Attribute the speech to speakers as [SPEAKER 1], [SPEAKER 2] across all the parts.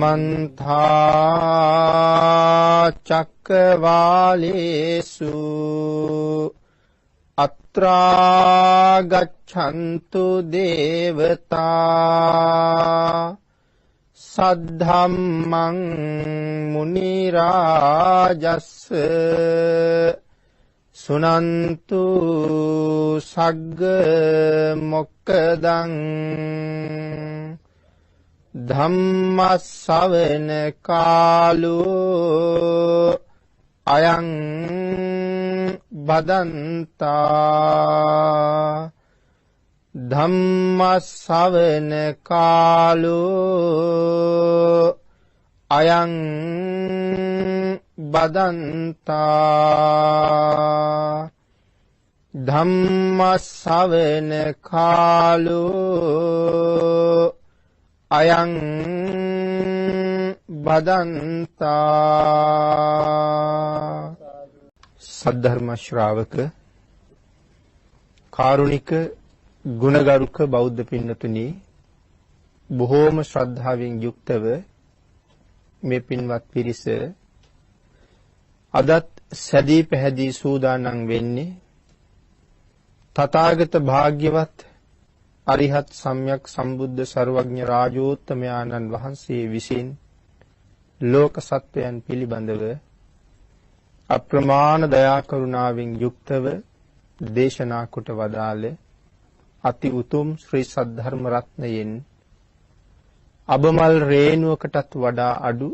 [SPEAKER 1] සමන්ත චක්කවාලේසු අත්‍රා ගච්ඡන්තු දේවතා සද්ධම්මං මුනි රාජස්ස සුනන්තු සග්ග මොක්ඛදං ධම්ම ශ්‍රවණ කාලෝ අයං බදන්තා ධම්ම ශ්‍රවණ කාලෝ අයං බදන්තා ධම්ම ශ්‍රවණ කාලෝ අයං බදන්තා. සද්ධර්ම ශ්‍රාවක කාරුණික ගුණගරුක බෞද්ධ පින්නතුනි, බොහෝම ශ්‍රද්ධාවෙන් යුක්තව මේ පින්වත් පිරිස අදත් සැදී පැහැදී සූදානම් වෙන්නේ තථාගත භාග්‍යවත් අරිහත් සම්්‍යක් සම්බුද්ධ සර්වඥ රාජෝත්තමයන්න් වහන්සේ විසින් ලෝක සත්වයන් පිළිබඳව අප්‍රමාණ දයා කරුණාවෙන් යුක්තව දේශනා කොට වදාළ අති උතුම් ශ්‍රී සද්ධර්ම රත්නයෙන් අබමල් රේණුවකටත් වඩා අඩු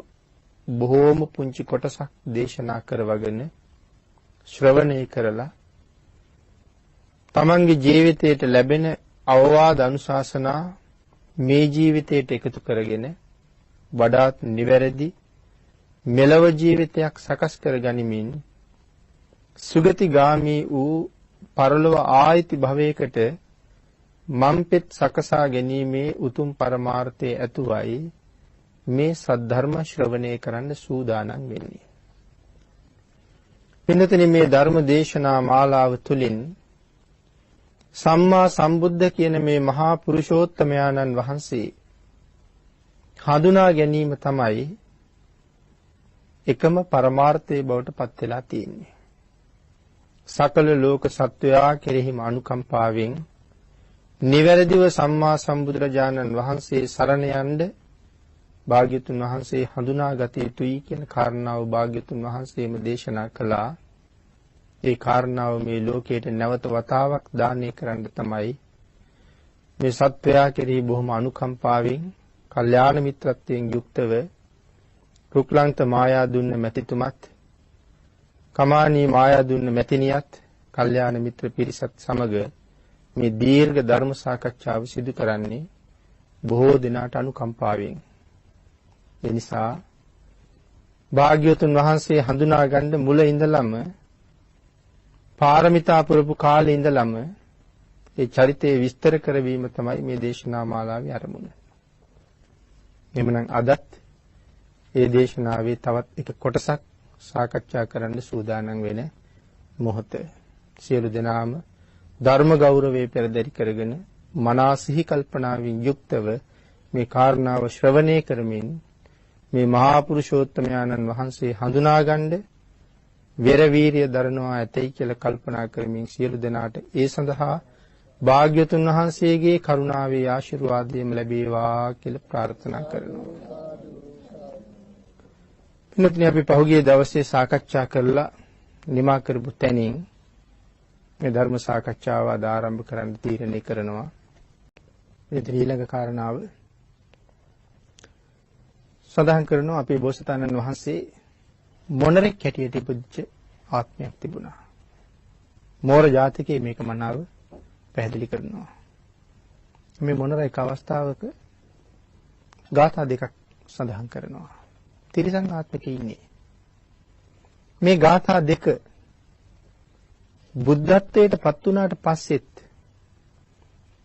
[SPEAKER 1] බොහෝම පුංචි කොටසක් දේශනා කරවගෙන ශ්‍රවණය කරලා තමන්ගේ ජීවිතයට ලැබෙන අවවාද අනුශාසනා මේ ජීවිතයට එකතු කරගෙන වඩාත් නිවැරදි මෙලව ජීවිතයක් සකස් කර ගනිමින් සුගතිගාමී වූ පරලොව ආයිති භවයකට මම්පෙත් සකසා ගැනීමේ උතුම් පරමාර්ථයේ ඇතුවයි මේ සද්ධර්ම ශ්‍රවණය කරන්න සූදානම් වෙන්නේ. පින්නතනි, මේ ධර්ම දේශනා මාලාව තුළින් සම්මා සම්බුද්ධ කියන මේ මහා පුරුෂෝත්තමයාණන් වහන්සේ හඳුනා ගැනීම තමයි එකම පරමාර්ථයේ බවට පත් වෙලා තියෙන්නේ. සකල ලෝක සත්වයා කෙරෙහිම අනුකම්පාවෙන් නිවැරදිව සම්මා සම්බුදුරජාණන් වහන්සේ සරණ යන්න භාග්‍යතුන් වහන්සේ හඳුනාගත යුතුයි කියන කාරණාව භාග්‍යතුන් වහන්සේම දේශනා කළා. ඒ කාරණාව මේ ලෝකයට නැවත වතාවක් දානය කරන්න තමයි මේ සත්වයා කෙරෙහි බොහොම අනුකම්පාවෙන් කල්යාණ මිත්‍රත්වයෙන් යුක්තව රුක්ලන්ත මායා දුන්න මැතිතුමත් කමානී මායා දුන්න මැතිනියත් කල්යාණ මිත්‍ර පිරිසත් සමග මේ දීර්ඝ ධර්ම සාකච්ඡාව සිදු කරන්නේ බොහෝ දිනාට අනුකම්පාවෙන්. ඒ නිසා භාග්‍යවතුන් වහන්සේ හඳුනා ගන්න මුල ඉඳලම පාරමිතා පුරපු කාලේ ඉඳලම ඒ චරිතය විස්තර කරවීම තමයි මේ දේශනා මාලාවේ අරමුණ. එhmenan අදත් මේ දේශනාවේ තවත් එක කොටසක් සාකච්ඡා කරන්න සූදානම් වෙන මොහොත. සියලු දෙනාම ධර්ම ගෞරවයේ පෙරදරි කරගෙන මනසිහි කල්පනාවෙන් යුක්තව මේ කාරණාව ශ්‍රවණය කරමින් මේ මහා පුරුෂෝත්තමයාණන් වහන්සේ හඳුනා ගන්න වෙර වීරිය දරනවා ඇතයි කියලා කල්පනා කරමින් සියලු දෙනාට ඒ සඳහා භාග්‍යතුන් වහන්සේගේ කරුණාවේ ආශිර්වාදයම ලැබේවා කියලා ප්‍රාර්ථනා කරනවා. පින්වත්නි, අපි පහුගිය දවසේ සාකච්ඡා කරලා නිමා කරපු තැනින් මේ ධර්ම සාකච්ඡාව අද ආරම්භ කරන්න තීරණය කරනවා. මේ ඊළඟ කාරණාව සඳහන් කරනවා අපේ බෝසතාණන් වහන්සේ මොණරෙක් හැටියට ඉපදිච්ච ආත්මයක් තිබුණා. මෝර ජාතකයේ මේක මනාව පැහැදිලි කරනවා. මේ මොණර එක අවස්ථාවක ගාථා දෙකක් සඳහන් කරනවා. තිරිසන් ආත්මකේ ඉන්නේ. මේ ගාථා දෙක බුද්ධත්වයට පත් වුණාට පස්සෙත්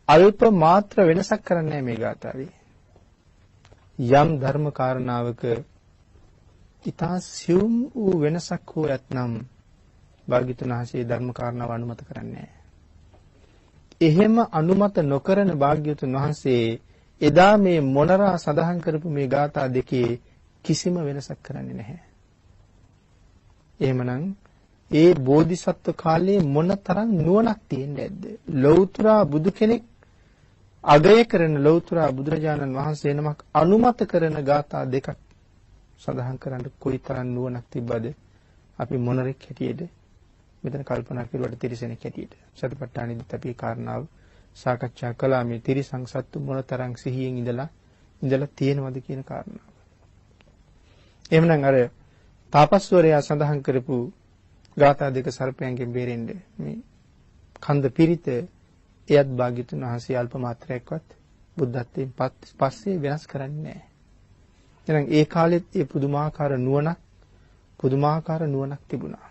[SPEAKER 1] අල්ප මාත්‍ර වෙනසක් කරන්නේ මේ ගාථාවේ. යම් ධර්ම කාරණාවක ඊතා සියුම් වූ වෙනසක් හෝ ඇතනම් භාග්‍යතුන් වහන්සේ ධර්ම කාරණාව අනුමත කරන්නේ නැහැ. එහෙම අනුමත නොකරන භාග්‍යතුන් වහන්සේ එදා මේ මොනරා සඳහන් කරපු මේ ගාථා දෙකේ කිසිම වෙනසක් කරන්නේ නැහැ. එහෙමනම් ඒ බෝධිසත්ව කාලේ මොනතරම් නුවණක් තියෙන්නේ නැද්ද? ලෞතර බුදු කෙනෙක් අගය කරන ලෞතර බුදුරජාණන් වහන්සේ නමක් අනුමත කරන ගාථා දෙකක් සඳහන් කරන්න කොයිතරම් නුවණක් තිබ්බද? අපි මොනරෙක් හැටියේද මෙතන කල්පනා කරුවට තිරිසනෙක් හැටියට. සතිපට්ඨානෙදිත් අපි කාරණාව සාකච්ඡා කළා මේ තිරිසං සත්තු මොනතරම් සිහියෙන් ඉඳලා තියෙනවද කියන කාරණාව. එහෙමනම් අර තාපස්වරයා සඳහන් කරපු ගාථා දෙක සර්පයන්ගෙන් බේරෙන්න මේ කන්ද පිරිත එයත් භාග්‍යතුන් වහන්සේ අල්ප මාත්‍රයක්වත් බුද්ධත්වයෙන් පස්සේ වෙනස් කරන්නේ නැහැ. එහෙනම් ඒ කාලෙත් ඒ පුදුමාකාර නුවණක් තිබුණා.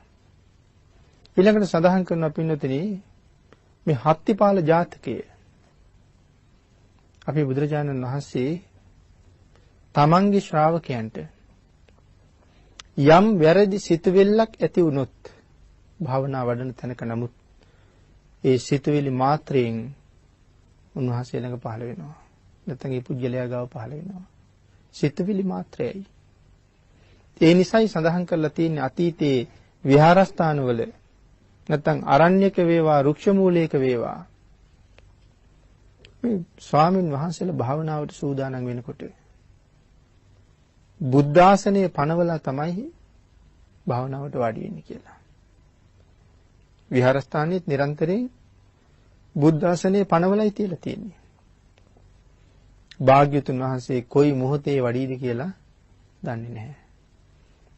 [SPEAKER 1] ඊළඟට සඳහන් කරනවා පින්වතුනි මේ හත්තිපාල ජාතකය අපේ බුදුරජාණන් වහන්සේ තමන්ගේ ශ්‍රාවකයන්ට යම් වැරදි සිතුවිල්ලක් ඇති වුණොත් භාවනා වඩන තැනක නමුත් ඒ සිතුවිලි මාත්‍රයෙන් උන්වහන්සේ ළඟ පහළ වෙනවා. නැත්නම් ඒ පුජ්‍යලයා ගාව පහළ වෙනවා. සිතුවිලි මාත්‍රයයි. ඒ නිසයි සඳහන් කරලා තියෙන්නේ අතීතයේ විහාරස්ථානවල නැත්නම් අරණ්‍යක වේවා රුක්ෂ මූලයක වේවා මේ ස්වාමින් වහන්සේලා භාවනාවට සූදානම් වෙනකොට බුද්ධාසනයේ පනවලා තමයි භාවනාවට වාඩි වෙන්නේ කියලා. විහාරස්ථානයේ නිරන්තරයෙන් බුද්ධාසනයේ පනවලයි තියලා තියෙන්නේ. භාග්‍යතුන් වහන්සේ කොයි මොහොතේ වඩීද කියලා දන්නේ නැහැ.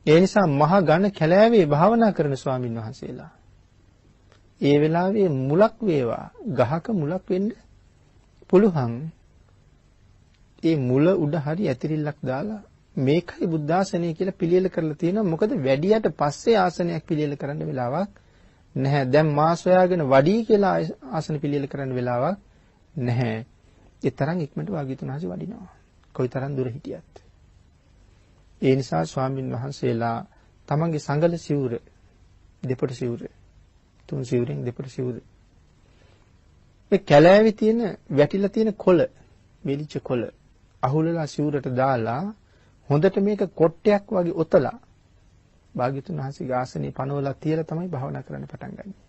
[SPEAKER 1] ඒ නිසා මහ ඝන කැලෑවේ භාවනා කරන ස්වාමින් වහන්සේලා ඒ වෙලාවේ මුලක් වේවා ගහක මුලක් වෙන්න පුළුවන්. ඒ මුල උඩ හරි ඇතිරිල්ලක් දාලා මේකයි බුද්ධාසනය කියලා පිළියෙල කරලා තියෙනවා. මොකද වැඩියට පස්සේ ආසනයක් පිළියෙල කරන්න වෙලාවක් නැහැ. දැන් මා සොයාගෙන වඩී කියලා ආසන පිළියෙල කරන්න වෙලාවක් නැහැ. ඒ තරම් ඉක්මනට වාග්යතුන් වහන්සේ වඩිනවා. කොයිතරම් දුර හිටියත්. ඒ නිසා ස්වාමින් වහන්සේලා තමන්ගේ සංගල සිවුර දෙපොට සිවුර තුන් සිවුරෙන් දෙපොට සිවුර මේ කැලෑවේ තියෙන වැටිලා තියෙන කොළ මෙලිච්ච කොළ අහුලලා සිවුරට දාලා හොඳට මේක කොට්ටයක් වගේ ඔතලා භාග්‍යතුන් වහන්සේගේ ආසනේ පනවලා තියලා තමයි භාවනා කරන්න පටන් ගන්නේ.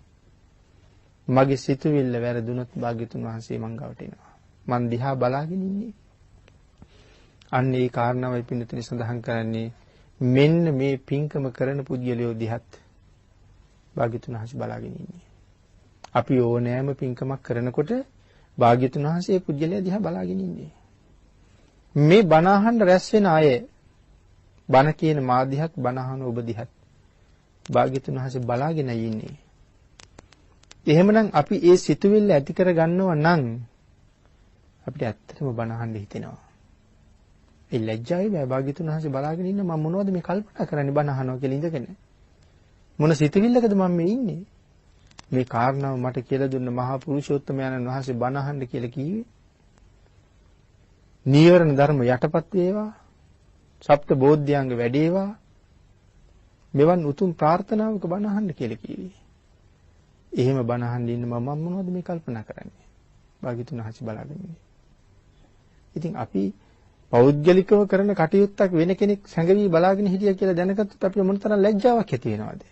[SPEAKER 1] මගේ සිතුවිල්ල වැරදුනොත් භාග්‍යතුන් වහන්සේ මං ගාවට එනවා. මං දිහා බලාගෙන ඉන්නේ. අන්න ඒ කාරණාවයි පින්නතුනි සඳහන් කරන්නේ මෙන්න මේ පින්කම කරන පුජ්‍යලියෝ දිහත් භාග්‍යතුන් වහන්සේ බලාගෙන ඉන්නේ. අපි ඕනෑම පින්කමක් කරනකොට භාග්‍යතුන් වහන්සේ පුජ්‍යලිය දිහා බලාගෙන ඉන්නේ. මේ බණ අහන්න රැස් වෙන අය බණ කියන මා දිහත් බණ අහන ඔබ දිහත් භාග්‍යතුන් වහන්සේ බලාගෙන ඉන්නේ. එහෙමනම් අපි ඒ සිතුවිල්ල ඇති කර ගන්නවා නම් අපිට ඇත්තටම බණ අහන්න හිතෙනවා. ඒ ලැජ්ජාවේ බෑ භාග්‍යතුන් වහන්සේ බලාගෙන ඉන්න මම මොනවද මේ කල්පනා කරන්නේ බණ අහනවා කියලා ඉඳගෙන. මොන සිතුවිල්ලකද මම මේ ඉන්නේ? මේ කාරණාව මට කියලා දුන්න මහා පුරුෂෝත්තමයන්න් වහන්සේ බණ අහන්න කියලා කිව්වේ. නීවරණ ධර්ම යටපත් වේවා. සප්ත බෝධ්‍යංග වැඩේවා. මෙවන් උතුම් ප්‍රාර්ථනාවක බණ අහන්න කියලා කිව්වේ. එහෙම බණ අහන්න ඉන්න මම මොනවද මේ කල්පනා කරන්නේ? භාග්‍යතුන් වහන්සේ බලාගෙන ඉන්නේ. ඉතින් අපි පෞද්ගලිකව කරන කටයුත්තක් වෙන කෙනෙක් සැඟවි බලාගෙන හිටියා කියලා දැනගත්තොත් අපිට මොනතරම් ලැජ්ජාවක් ඇති වෙනවද?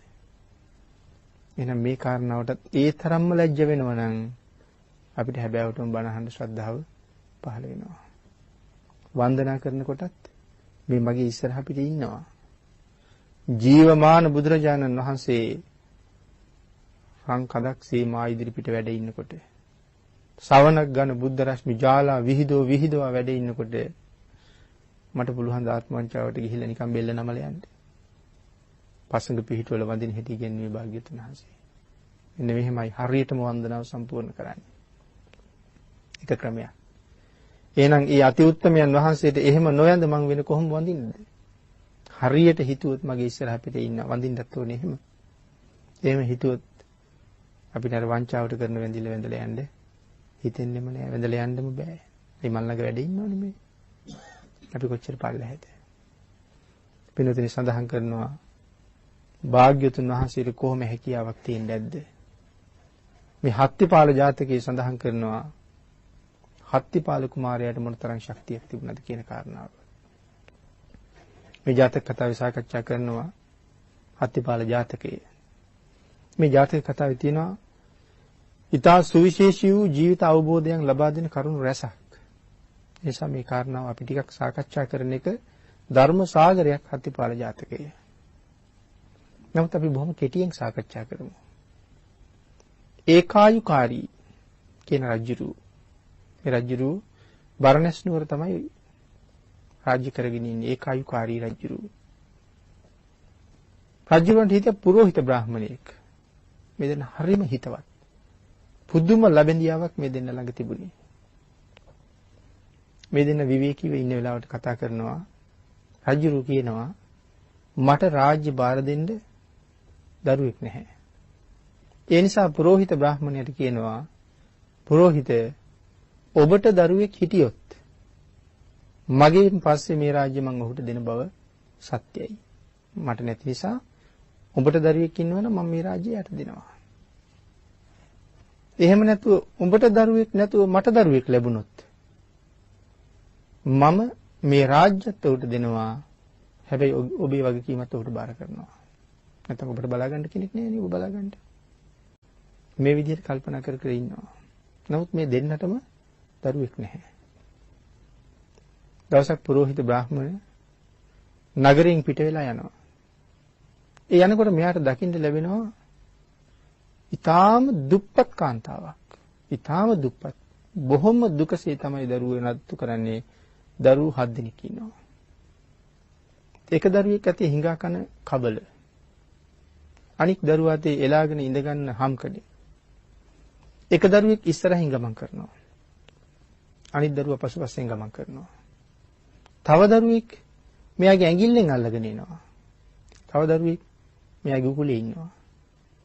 [SPEAKER 1] එහෙනම් මේ කාරණාවට ඒ තරම්ම ලැජ්ජ වෙනවා නම් අපිට හැබෑවටම බණ අහන්න ශ්‍රද්ධාව පහළ වෙනවා. වන්දනා කරනකොටත් මේ මගේ ඉස්සරහ පිට ඉන්නවා. ජීවමාන බුදුරජාණන් වහන්සේ රන් කඳක් සීමා ඉදිරිපිට වැඩ ඉන්නකොට ශවණක් ගන්න බුද්ධ රශ්මි ජාලා විහිදෝ වැඩ ඉන්නකොට මට පුළුවන් ආත්මවංචාවට ගිහිල්ලා නිකන් බෙල්ල නමල යන්න. පසඟ පිහිටවල වඳින හැටි කියන්නේ භාග්‍යතුන් වහන්සේ. එන්න මෙහෙමයි හරියටම වන්දනාව සම්පූර්ණ කරන්නේ. එක ක්‍රමයක්. එහෙනම් ඒ අති උත්තමයන් වහන්සේට එහෙම නොයන්ද මං වෙන කොහොම වඳින්නද? හරියට හිතුවොත් මගේ ඉස්සරහ පිට ඉන්න වඳින්නත් ඕනේ එහෙම. එහෙම හිතුවොත් අපිට අර වංචාවට කරන වැඳිලා යන්න හිතෙන්නෙම නෑ. වැඳලා යන්නම බෑ. මේ මල් ළඟ වැඩ ඉන්නවනේ මේ. අපි කොච්චර පල්ලෙහැද? පින්වතුනි සඳහන් කරනවා භාග්‍යතුන් වහන්සේට කොහොම හැකියාවක් තියෙන්නේ නැද්ද? මේ හත්තිපාල ජාතකයේ සඳහන් කරනවා හත්තිපාල කුමාරයාට මොනතරම් ශක්තියක් තිබුණාද කියන කාරණාව. මේ ජාතක කතාවේ සාකච්ඡා කරනවා හත්තිපාල ජාතකයේ. මේ ජාතක කතාවේ තියෙනවා ඊටා සුවිශේෂී වූ ජීවිත අවබෝධයක් ලබා දෙන කරුණු රැසක්. ඒ නිසා මේ කාරණාව අපි ටිකක් සාකච්ඡා කරන එක ධර්ම සාගරයක් හත්තිපාල ජාතකයේ. නමුත් අපි බොහොම කෙටියෙන් සාකච්ඡා කරමු. ඒකායුකාරී කියන රජුරු මේ රජුරු බරණැස් නුවර තමයි රාජ්‍ය කරගෙන ඉන්නේ. ඒකායුකාරී රජුරු. රජුරන්ට හිටිය පුරোহিত බ්‍රාහමණයෙක්. මේ දෙන්න හරිම හිතවත්. පුදුම ලැබෙන්දියාවක් මේ දෙන්න ළඟ තිබුණේ. මේ දෙන්න විවේකීව ඉන්න වෙලාවට කතා කරනවා. රජුරු කියනවා මට රාජ්‍ය බාර දෙන්න දරුවෙක් නැහැ. ඒ නිසා පුරোহিত බ්‍රාහමණයට කියනවා පුරোহিত ඔබට දරුවෙක් හිටියොත් මගෙන් පස්සේ මේ රාජ්‍ය මම ඔහුට දෙන බව සත්‍යයි. මට නැති නිසා ඔබට දරුවෙක් ඉන්නවනම් මම මේ රාජ්‍යය යට දෙනවා. එහෙම නැතුව උඹට දරුවෙක් නැතුව මට දරුවෙක් ලැබුණොත් මම මේ රාජ්‍යත් උට දෙනවා. හැබැයි ඔබේ වගකීමත් උට බාර කරනවා. නැත්නම් ඔබට බලා ගන්න කෙනෙක් නෑ නේ ඔබ බලා ගන්න. මේ විදිහට කල්පනා කර කර ඉන්නවා. නමුත් මේ දෙන්නටම දරුවෙක් නැහැ. දවසක් පුරোহিত බ්‍රාහ්මණ නගරයෙන් පිට වෙලා යනවා. ඒ යනකොට මෙයාට දකින්න ලැබෙනවා ඊටාම දුප්පත් කාන්තාවක්. ඊටාම දුප්පත්. බොහොම දුකසේ තමයි දරුවෝ නඩත්තු කරන්නේ. දරුවෝ 7 දෙනෙක් ඉන්නවා. එක දරුවෙක් ඇතේ හිඟා කන කබල. අනික් දරුවා ඇතේ එලාගෙන ඉඳ ගන්න හම්කඩේ. එක දරුවෙක් ඉස්සරහින් ගමන් කරනවා. අනිත් දරුවා පසුපසෙන් ගමන් කරනවා. තව දරුවෙක් මෙයාගේ ඇඟිල්ලෙන් අල්ලගෙන එනවා. තව දරුවෙක් මෙයාගේ උකුලේ ඉන්නවා.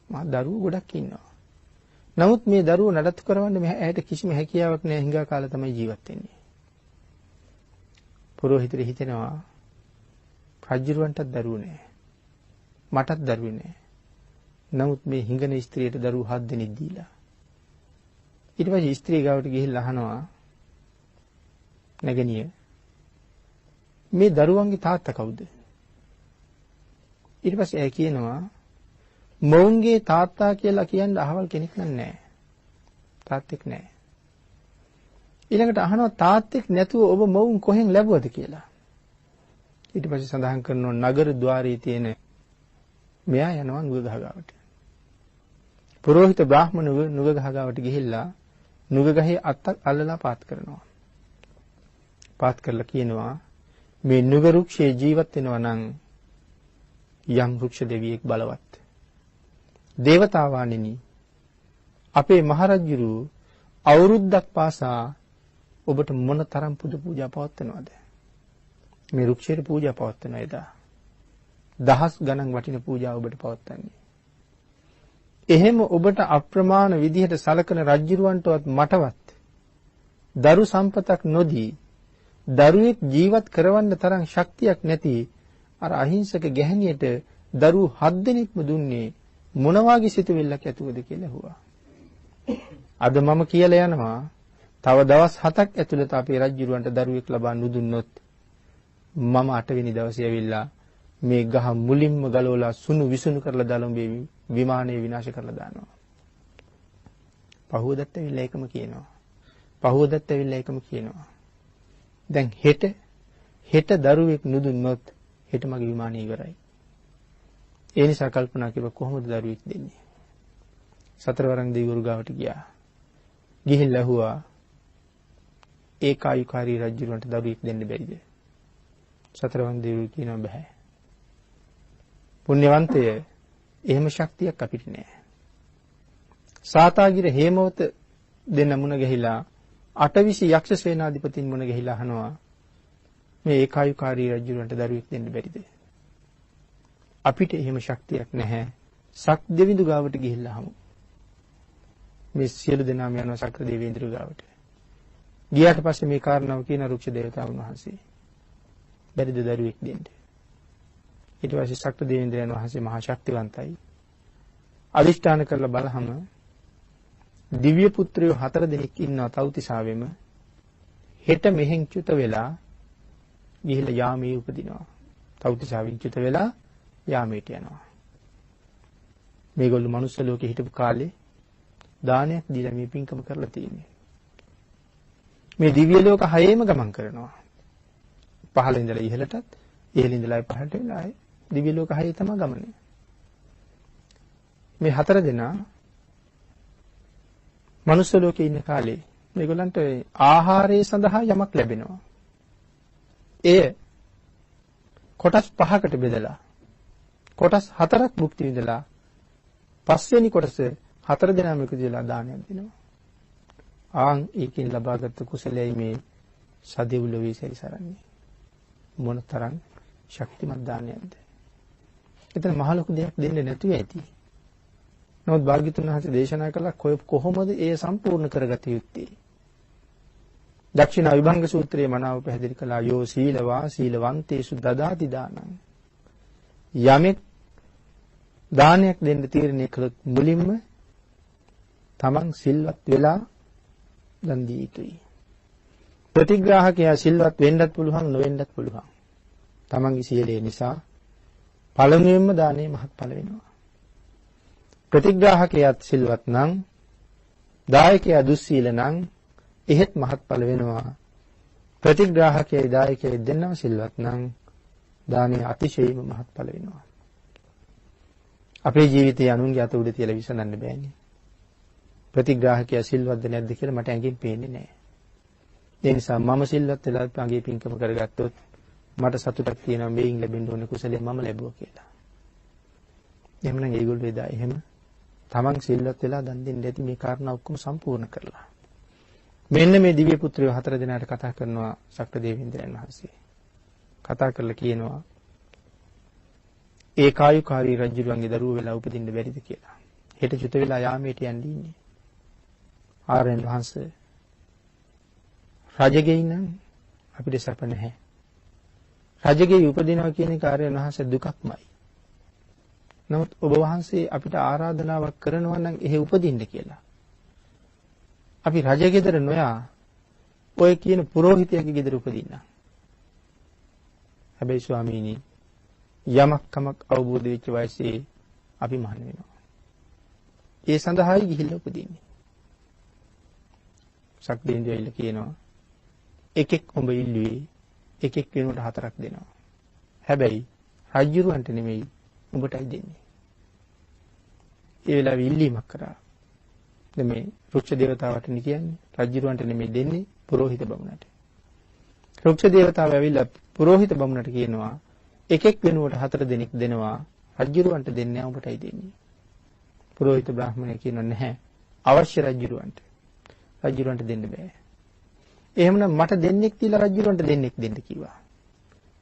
[SPEAKER 1] මා දරුවෝ ගොඩක් ඉන්නවා. නමුත් මේ දරුවෝ නඩත්තු කරවන්න මෙයාට කිසිම හැකියාවක් නැහැ. හිඟා කාලා තමයි ජීවත් වෙන්නේ. පුරোহিතට හිතෙනවා රජුරවන්ටත් දරුවෝ නැහැ. මටත් දරුවෝ නැහැ. නමුත් මේ හිඟන ස්ත්‍රියට දරුවෝ 7 දෙනෙක් දීලා. ඊට පස්සේ ස්ත්‍රිය ගාවට ගිහිල්ලා අහනවා නැගණිය මේ දරුවන්ගේ තාත්තා කවුද? ඊට පස්සේ ඇය කියනවා මොවුන්ගේ තාත්තා කියලා කියන්න අහවල් කෙනෙක් නැහැ. තාත්තෙක් නැහැ. ඊළඟට අහනවා තාත්තෙක් නැතුව ඔබ මොවුන් කොහෙන් ලැබුවද කියලා. ඊට පස්සේ සඳහන් කරනවා නගර ద్వාරයේ තියෙන මෙයා යනවා නුග ගහ ගාවට. පුරোহিত බ්‍රාහ්මණ නුග ගහ ගාවට ගිහිල්ලා නුග ගහේ අත්තක් අල්ලලා පාත් කරනවා. පාත් කරලා කියනවා මේ නුග වෘක්ෂයේ ජීවත් වෙනවා නම් යම් වෘක්ෂ දෙවියෙක් බලවත්. දේවතාවාණෙනි අපේ මහරජුරු අවුරුද්දක් පාසා ඔබට මොන තරම් පුද පූජා පවත්වනවද? මේ වෘක්ෂයට පූජා පවත්වන එදා දහස් ගණන් වටින පූජා ඔබට පවත්වන්නේ. එහෙම ඔබට අප්‍රමාණ විදිහට සලකන රජුරවන්ටවත් මටවත් දරු සම්පතක් නොදී දරුවෙක් ජීවත් කරවන්න තරම් ශක්තියක් නැති අර අහිංසක ගැහණියට දරුවෝ 7 දෙනෙක්ම දුන්නේ මොන වාගේ සිතුවිල්ලක් ඇතුවද කියලා ඇහුවා. අද මම කියලා යනවා තව දවස් 7ක් ඇතුළත අපේ රජුරවන්ට දරුවෙක් ලබා නුදුන්නොත් මම 8 වෙනි දවසේ ඇවිල්ලා මේ ගහ මුලින්ම ගලවලා සුණු විසුණු කරලා දාලොඹේ විමානය විනාශ කරලා දානවා. පහුවදත් ඇවිල්ලා ඒකම කියනවා. පහුවදත් ඇවිල්ලා ඒකම කියනවා. දැන් හෙට දරුවෙක් නුදුන්නොත් හෙට මගේ විමානය ඉවරයි. ඒ නිසා කල්පනා කළා කොහොමද දරුවෙක් දෙන්නේ? සතරවරන් දෙවිවරු ගාවට ගියා. ගිහිල්ලා ඇහුවා ඒකායුකාරී රජුරන්ට දරුවෙක් දෙන්න බැරිද? සතරවරන් දෙවිවරු කියනවා බෑ. පුණ්‍යවන්තය එහෙම ශක්තියක් අපිට නෑ. සාතාගිර හේමවත දෙන්න මුණ ගැහිලා අටවිසි යක්ෂ සේනාධිපතින් මුණ ගැහිලා අහනවා මේ ඒකායුකාරී රජුරන්ට දරුවෙක් දෙන්න බැරිද? අපිට එහෙම ශක්තියක් නැහැ. සක් දෙවිඳු ගාවට ගිහිල්ලා හමු. මේ සියලු දෙනාම යනවා සක්‍ර දෙවිඳු ගාවට. ගියාට පස්සේ මේ කාරණාව කියන රුක්ෂ දේවතාවුන් වහන්සේ බැරිද දරුවෙක් දෙන්න? ඊට පස්සේ සක්‍ර දෙවිඳුන් වහන්සේ මහා ශක්තිවන්තයි. අදිෂ්ඨාන කරලා බලහම දිව්‍ය පුත්‍රයෝ 4 දෙනෙක් ඉන්නවා තව්තිසාවෙම. හෙට මෙහෙන් චුත වෙලා ගිහිල්ලා යාමේ උපදිනවා. තවුතිසාවින් චුත වෙලා යාමේට යනවා. මේගොල්ලෝ මනුස්ස ලෝකේ හිටපු කාලේ දානයක් දීලා මේ පින්කම කරලා තියෙන්නේ. මේ දිව්‍ය ලෝක හයේම ගමන් කරනවා. පහළ ඉඳලා ඉහළටත්, ඉහළ ඉඳලා පහළට වෙලා ආයේ දිව්‍ය ලෝක හයේ තමයි ගමනේ. මේ හතර දෙනා මනුස්ස ලෝකේ ඉන්න කාලේ මේගොල්ලන්ට ආහාරය සඳහා යමක් ලැබෙනවා. එය කොටස් 5කට බෙදලා කොටස් 4ක් භුක්ති විඳලා පස්වෙනි කොටස 4 දෙනාම එකතු වෙලා දානයක් දෙනවා. ආන් ඒකෙන් ලබාගත් කුසලයයි මේ සදෙව්ලොවේ සැරිසරන්නේ. මොනතරම් ශක්තිමත් දානයක්ද. එතන මහ ලොකු දෙයක් දෙන්නේ නැතුව ඇති. නමුත් භාග්‍යතුන් වහන්සේ දේශනා කළා කොහොමද ඒ සම්පූර්ණ කරගත යුත්තේ? දක්ෂිණ විභංග සූත්‍රයේ මනාව පැහැදිලි කළා යෝ සීලවා සීලවන්තේසු දදාති දානං. යමෙක් දානයක් දෙන්න තීරණය කළොත් මුලින්ම තමන් සිල්වත් වෙලා දන් දී යුතුයි. ප්‍රතිග්‍රාහකයා සිල්වත් වෙන්නත් පුළුවන් නොවෙන්නත් පුළුවන්. තමන්ගේ සීලය නිසා පළමුවෙන්ම දානේ මහත්ඵල වෙනවා. ප්‍රතිග්‍රාහකයාත් සිල්වත් නම් දායකයා දුස්සීල නම් එහෙත් මහත්ඵල වෙනවා. ප්‍රතිග්‍රාහකයයි දායකයයි දෙන්නම සිල්වත් නම් දානේ අතිශයින්ම මහත්ඵල වෙනවා. අපේ ජීවිතයේ අනුන්ගේ අත උඩ තියලා විසඳන්න බෑනේ. ප්‍රතිග්‍රාහකයා සිල්වත්ද නැද්ද කියලා මට ඇඟෙන් පේන්නේ නැහැ. ඒ නිසා මම සිල්වත් වෙලා අගේ පින්කම කරගත්තොත් මට සතුටක් තියෙනවා මේන් ලැබෙන්න ඕනේ කුසලයේ මම ලැබුවා කියලා. එහෙමනම් ඒගොල්ලෝ එදා එහෙම තමන් සිල්වත් වෙලා දන් දෙන්න ඇති මේ කාරණා ඔක්කොම සම්පූර්ණ කරලා. මෙන්න මේ දිව්‍ය පුත්‍රයෝ 4 දෙනාට කතා කරනවා ශක්‍රදේවේන්ද්‍රයන් වහන්සේ. කතා කරලා කියනවා ඒ කායුකාරී රජුගේ දරුවෝ වෙලා උපදින්න බැරිද කියලා. හෙට චුත වෙලා යාමේට යන්නේ ඉන්නේ. ආරයන් වහන්සේ රජගෙයි නම් අපිට සැප නැහැ. රජගෙයි උපදිනවා කියන එක ආරයන් වහන්සේ දුකක්මයි. නමුත් ඔබ වහන්සේ අපිට ආරාධනාවක් කරනවා නම් එහෙ උපදින්න කියලා. අපි රජගෙදර නොයා ඔය කියන පුරෝහිතයාගේ ගෙදර උපදින්න. හැබැයි ස්වාමීනි යමක් කමක් අවබෝධ වෙච්ච වයසේ අපි මහාන වෙනවා. ඒ සඳහායි ගිහිල්ලා උපදින්නේ. ශක්තිඉන්ද්‍රයල කියනවා එකෙක් උඹ ඉල්ලුවේ එකෙක් වෙනුවට 4ක් දෙනවා. හැබැයි රජුරවන්ට නෙමෙයි උඹටයි දෙන්නේ. ඒ වෙලාවේ ඉල්ලීමක් කරා. දැන් මේ රුක්ෂ දේවතාවට නේ කියන්නේ රජුරවන්ට නෙමෙයි දෙන්නේ පුරোহিত බමුණට. රුක්ෂ දේවතාව ඇවිල්ලා පුරোহিত බමුණට කියනවා එකෙක් වෙනුවට 4 දෙනෙක් දෙනවා රජුරවන්ට දෙන්නේ නැහැ උඹටයි දෙන්නේ. පුරোহিত බ්‍රාහ්මණය කියනවා නැහැ අවශ්‍ය රජුරවන්ට. රජුරවන්ට දෙන්න බෑ. එහෙමනම් මට දෙන්නෙක් තියලා රජුරවන්ට දෙන්නෙක් දෙන්න කිව්වා.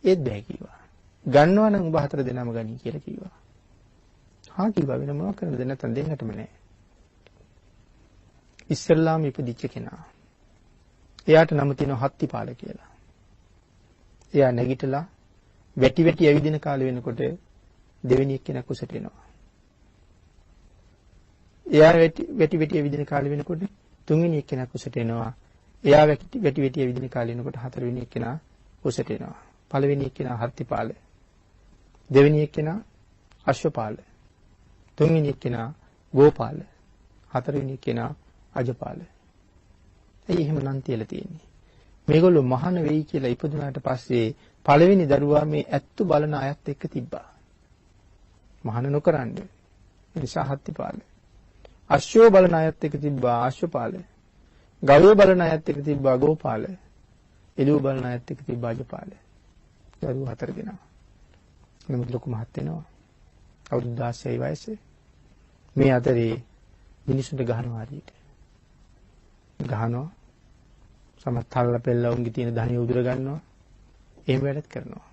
[SPEAKER 1] ඒත් බෑ කිව්වා. ගන්නවා නම් උඹ 4 දෙනාම ගනි කියලා කිව්වා. හා කිව්වා වෙන මොනවක් කරන්නද නැත්නම් දෙන්නටම නෑ. ඉස්සල්ලාම ඉපදිච්ච කෙනා. එයාට නම තියෙනවා හත්තිපාල කියලා. එයා නැගිටලා වැටි වැටි ඇවිදින කාලේ වෙනකොට දෙවෙනි එක්කෙනා කුසට එනවා. එයා වැටි වැටි ඇවිදින කාලේ වෙනකොට තුන්වෙනි එක්කෙනා කුසට එනවා. එයා වැටි වැටි ඇවිදින කාලේ වෙනකොට හතරවෙනි එක්කෙනා කුසට එනවා. පළවෙනි එක්කෙනා හත්තිපාල. දෙවෙනි එක්කෙනා අශ්වපාල. තුන්වෙනි එක්කෙනා ගෝපාල. හතරවෙනි එක්කෙනා අජපාල. එයි එහෙම නම් තියලා තියෙන්නේ. මේගොල්ලෝ මහාන වෙයි කියලා ඉපදුනාට පස්සේ පළවෙනි දරුවා මේ ඇත්තු බලන අයත් එක්ක තිබ්බා. මහාන නොකරන්න. ඒ නිසා හත්තිපාල. අශ්වෝ බලන අයත් එක්ක තිබ්බා අශ්වපාල. ගවයෝ බලන අයත් එක්ක තිබ්බා ගෝපාල. එළුව බලන අයත් එක්ක තිබ්බා අජපාල. දරුවෝ 4 දෙනා. නමුත් ලොකු මහත් වෙනවා. අවුරුදු 16 වයසේ. මේ අතරේ මිනිසුන්ට ගහනවා හරියට. ගහනවා. සමහරවල් පෙල්ලවුන්ගේ තියෙන ධනිය උදුර ගන්නවා. එහෙම වැඩත් කරනවා.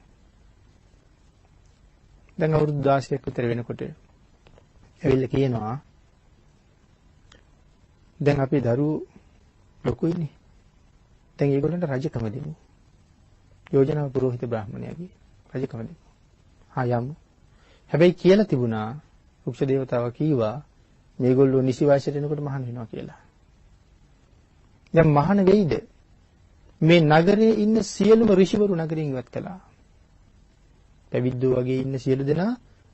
[SPEAKER 1] දැන් අවුරුදු 16ක් විතර වෙනකොට ඇවිල්ලා කියනවා දැන් අපි දරුවෝ ලොකුයිනේ. දැන් ඒගොල්ලන්ට රජකම දෙමු. යෝජනාව පුරোহিত බ්‍රාහ්මණයාගේ රජකම දෙමු. හා යමු. හැබැයි කියලා තිබුණා රුක්ෂ දේවතාව කීවා මේගොල්ලෝ නිසි වයසට එනකොට මහාන වෙනවා කියලා. දැන් මහාන වෙයිද? මේ නගරයේ ඉන්න සියලුම ඍෂිවරු නගරයෙන් ඉවත් කළා. පැවිද්දෝ වගේ ඉන්න සියලු දෙනා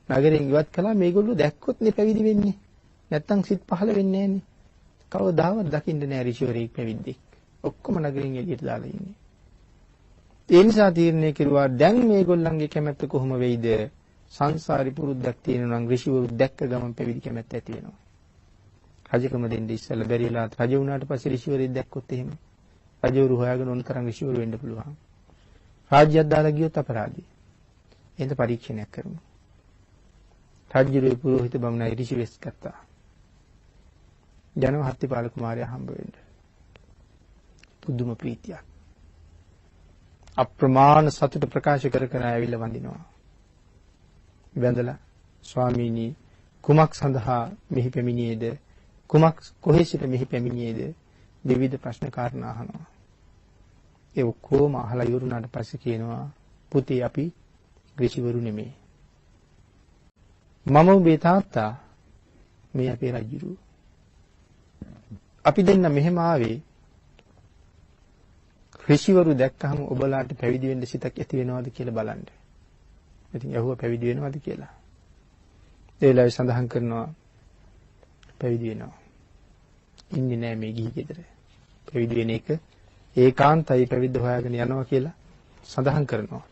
[SPEAKER 1] නගරයෙන් ඉවත් කළා. මේගොල්ලෝ දැක්කොත් නේ පැවිදි වෙන්නේ. නැත්තම් සිත් පහළ වෙන්නේ නැහනේ. කවදාවත් දකින්න නෑ ඍෂිවරයෙක් පැවිද්දෙක්. ඔක්කොම නගරයෙන් එළියට දාලා ඉන්නේ. ඒ නිසා තීරණය කෙරුවා දැන් මේගොල්ලන්ගේ කැමැත්ත කොහොම වෙයිද? සංසාරි පුරුද්දක් තියෙනවා නම් ඍෂිවරු දැක්ක ගමන් පැවිදි කැමැත්ත ඇති වෙනවා. රජකම දෙන්න ඉස්සෙල්ලා බැරිලා රජ වුණාට පස්සේ ඍෂිවරයෙක් දැක්කොත් එහෙම රජවරු හොයාගෙන උන් තරම් ඍෂිවරු වෙන්න පුළුවන්. රාජ්‍යයක් දාලා ගියොත් අපරාධයි. එහෙනම් පරීක්ෂණයක් කරමු. රාජ්‍යයේ පුරোহিত බමුණයි ඍෂි වෙස් ගත්තා. ජනව හත්තිපාල කුමාරයා හම්බ වෙන්න. පුදුම ප්‍රීතියක්. අප්‍රමාණ සතුට ප්‍රකාශ කර කර ඇවිල්ලා වඳිනවා. වැඳලා ස්වාමීනි කුමක් සඳහා මෙහි පැමිණියේද? කුමක් කොහේ සිට මෙහි පැමිණියේද? විවිධ ප්‍රශ්න කාරණා අහනවා. ඒ ඔක්කොම අහලා ඉවරුනාට පස්සේ කියනවා පුතේ අපි ඍෂිවරු නෙමෙයි. මම ඔබේ තාත්තා මේ අපේ රජුරු. අපි දෙන්න මෙහෙම ආවේ ඍෂිවරු දැක්කහම ඔබලාට පැවිදි වෙන්න සිතක් ඇති වෙනවද කියලා බලන්න. ඉතින් ඇහුවා පැවිදි වෙනවද කියලා. ඒ වෙලාවේ සඳහන් කරනවා පැවිදි වෙනවා. ඉන්නේ නෑ මේ ගිහි ගෙදර. පැවිදි වෙන එක ඒකාන්තයි පැවිද්ද හොයාගෙන යනවා කියලා සඳහන් කරනවා.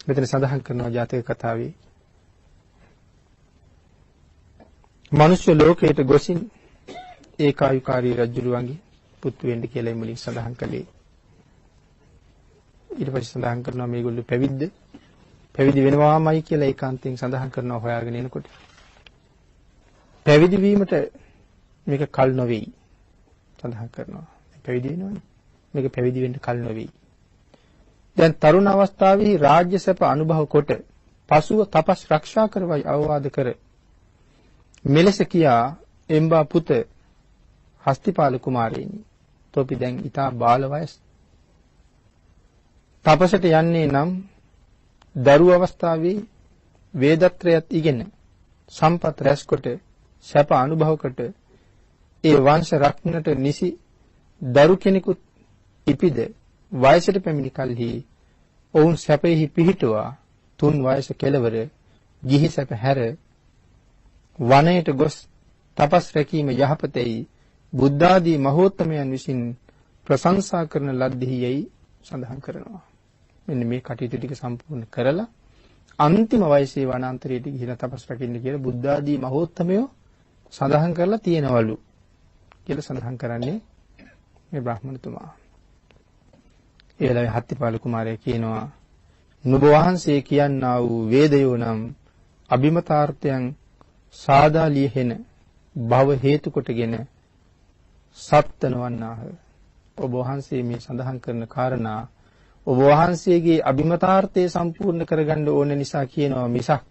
[SPEAKER 1] මෙතන සඳහන් කරනවා ජාතක කතාවේ මනුෂ්‍ය ලෝකයට ගොසින් ඒකායුකාරී රජුරුවන්ගේ පුතු වෙන්න කියලා මුලින් සඳහන් කළේ. ඊට පස්සේ සඳහන් කරනවා මේගොල්ලෝ පැවිදි වෙනවාමයි කියලා ඒකාන්තයෙන් සඳහන් කරනවා හොයාගෙන එනකොට. පැවිදි වීමට මේක කල් නොවේයි සඳහන් කරනවා. පැවිදි වෙනවනේ. මේක පැවිදි වෙන්න කල් නොවේයි. දැන් තරුණ අවස්ථාවේ රාජ්‍ය සැප අනුභව කොට පසුව තපස් රක්ෂා කරවයි අවවාද කර මෙලෙස කියා එම්බා පුත හස්තිපාල කුමාරයෙනි තොපි දැන් ඊටා බාල වයස් තපසට යන්නේ නම් දරු අවස්ථාවේ වේදත්‍රයත් ඉගෙන සම්පත් රැස්කොට සැප අනුභව කොට ඒ වංශ රක්නට නිසි දරු කෙනෙකුත් ඉපිද වයසට පැමිණි කලෙහි ඔවුන් සැපෙහි පිහිටුවා තුන් වයස කෙලවර ගිහි සැප හැර වනයේට ගොස් තපස් රැකීම යහපතයි බුද්ධ ආදී මහෝත්තමයන් විසින් ප්‍රශංසා කරන ලද්දෙහියි සඳහන් කරනවා. මෙන්න මේ කටයුතු ටික සම්පූර්ණ කරලා අන්තිම වයසේ වනාන්තරයට ගිහිලා තපස් රැකින්න කියලා බුද්ධ ආදී මහෝත්තමයෝ සඳහන් කරලා තියෙනවලු කියලා සඳහන් කරන්නේ මේ බ්‍රාහ්මණතුමා. ඒ වෙලාවේ හත්තිපාල කුමාරයා කියනවා නුඹ වහන්සේ කියන්නා වූ වේදයෝ නම් අභිමතාර්ථයන් සාදා ලියහෙන භව හේතු කොටගෙන සත්ත්වනවන්නාහ. ඔබ වහන්සේ මේ සඳහන් කරන කාරණා ඔබ වහන්සේගේ අභිමතාර්ථය සම්පූර්ණ කරගන්න ඕන නිසා කියනවා මිසක්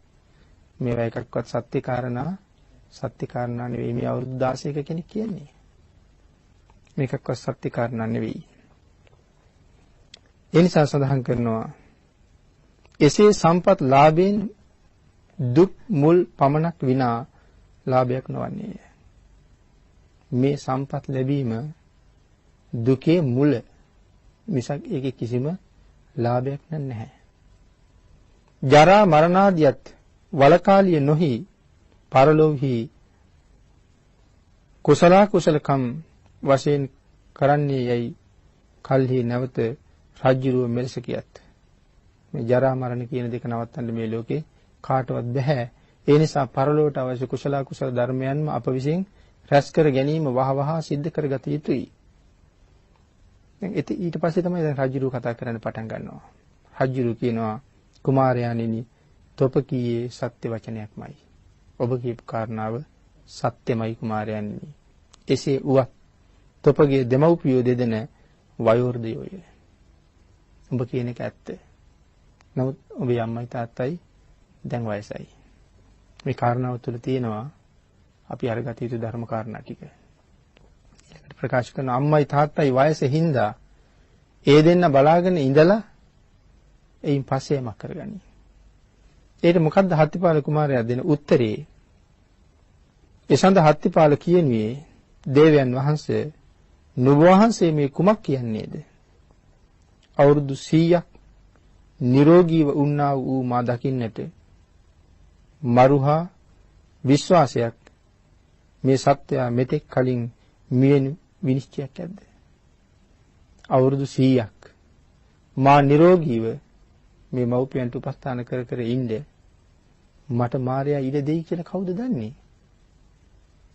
[SPEAKER 1] මේවා එකක්වත් සත්‍ය කාරණා නෙවෙයි. මේ අවුරුදු 16ක කෙනෙක් කියන්නේ. මේකක්වත් සත්‍ය කාරණා නෙවෙයි. ඒ නිසා සඳහන් කරනවා එසේ සම්පත් ලාභයෙන් දුක් මුල් පමණක් විනා ලාභයක් නොවන්නේය. මේ සම්පත් ලැබීම දුකේ මුල මිසක් ඒකේ කිසිම ලාභයක් නැහැ. ජරා මරණාදියත් වලකාලිය නොහි පරලෝහි කුසලකම් වශයෙන් කරන්නේ යයි කල්හි නැවත රාජ්‍යරුව මෙලෙස කියත් මේ ජරා මරණ කියන දෙක නවත්තන්න මේ ලෝකේ කාටවත් බෑ. ඒ නිසා පරලෝකට අවශ්‍ය කුසල ධර්මයන්ම අප විසින් රැස් කර ගැනීම වහවහ සිද්ධ කරගත යුතුයි. දැන් ඊට පස්සේ තමයි දැන් රාජ්‍යරුව කතා කරන්න පටන් ගන්නවා. රාජ්‍යරුව කියනවා කුමාරයාණෙනි තොප කීයේ සත්‍ය වචනයක්මයි. ඔබ කියපු කාරණාව සත්‍යමයි කුමාරයාණෙනි. එසේ වුවත් තොපගේ දෙමව්පියෝ දෙදෙන වයෝවෘද්ධයෝය. ඔබ කියන එක ඇත්ත. නමුත් ඔබේ අම්මයි තාත්තයි දැන් වයසයි. මේ කාරණාව තුළ තියෙනවා අපි අරගත යුතු ධර්ම කාරණා ටික. ඊළඟට ප්‍රකාශ කරන අම්මයි තාත්තයි වයසේ හින්දා ඒ දෙන්න බලාගෙන ඉඳලා එයින් පස්සේ යමක් කරගනි. ඒකට මොකද්ද හත්තිපාල කුමාරයා දෙන උත්තරේ? ඒ සඳහා හත්තිපාල කියනුවේ දේවයන් වහන්සේ නුඹ වහන්සේ මේ කුමක් කියන්නේද? අවුරුදු 100ක් නිරෝගීව වුණා වූ මා දකින්නට මරුහා විශ්වාසයක් මේ සත්‍යය මෙතෙක් කලින් මියෙනු විනිශ්චයක් ඇද්ද? අවුරුදු 100ක් මා නිරෝගීව මේ මව්පියන්ට උපස්ථාන කර කර ඉන්නේ මට මාර්යා ඉඩ දෙයි කියලා කවුද දන්නේ?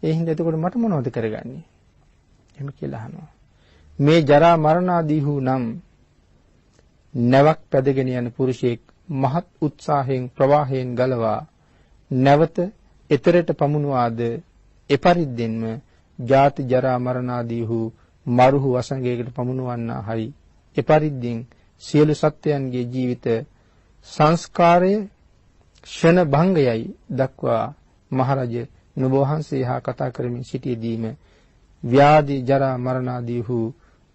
[SPEAKER 1] ඒ හින්දා එතකොට මට මොනවද කරගන්නේ? එහෙම කියලා අහනවා. මේ ජරා මරණ ආදී වූ නම් නැවක් පැදගෙන යන පුරුෂයෙක් මහත් උත්සාහයෙන් ප්‍රවාහයෙන් ගලවා නැවත එතරට පමුණුවාද එපරිද්දෙන්ම ජාති ජරා මරණ ආදී වූ මරුහු වසඟයකට පමුණුවන්නා හරි එපරිද්දෙන් සියලු සත්වයන්ගේ ජීවිත සංස්කාරය ක්ෂණ භංගයයි දක්වා මහරජ නුඹ වහන්සේ හා කතා කරමින් සිටියේදීම ව්‍යාධි ජරා මරණ ආදී වූ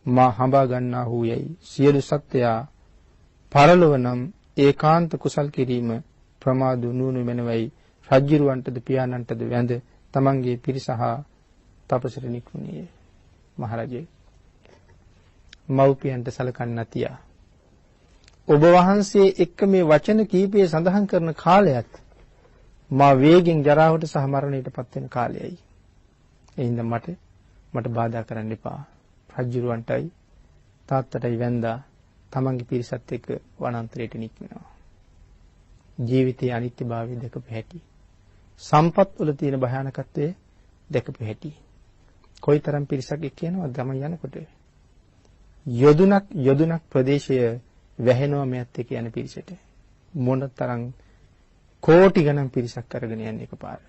[SPEAKER 1] මා හඹා ගන්නා වූ යයි සියලු සත්වයා පරලොව නම් ඒකාන්ත කුසල් කිරීම ප්‍රමාද නුනු මෙනවයි රජ්ජුරුවන්ටද පියාණන්ටද වැඳ තමන්ගේ පිරිසහා තපසට නික්මුණියේ. මහරජේ මව්පියන්ට සලකන්නේ නැතියා ඔබ වහන්සේ එක්ක මේ වචන කීපය සඳහන් කරන කාලයත් මා වේගෙන් ජරාවට සහ මරණයට පත් වෙන කාලයයි. ඒ හින්දා මට බාධා කරන්න එපා. රජුරවන්ටයි තාත්තටයි වැඳා තමන්ගේ පිරිසත් එක්ක වනාන්තරයට නික්මනවා. ජීවිතයේ අනිත්‍යභාවය දැකපු හැටි, සම්පත් වල තියෙන භයානකත්වය දැකපු හැටි. කොයිතරම් පිරිසක් එක්ක යනවද ගමන් යනකොට? යොදුනක් ප්‍රදේශය වැහෙනවා මෙයත් එක්ක යන පිරිසට. මොනතරම් කෝටි ගණන් පිරිසක් අරගෙන යන්නේ එකපාර.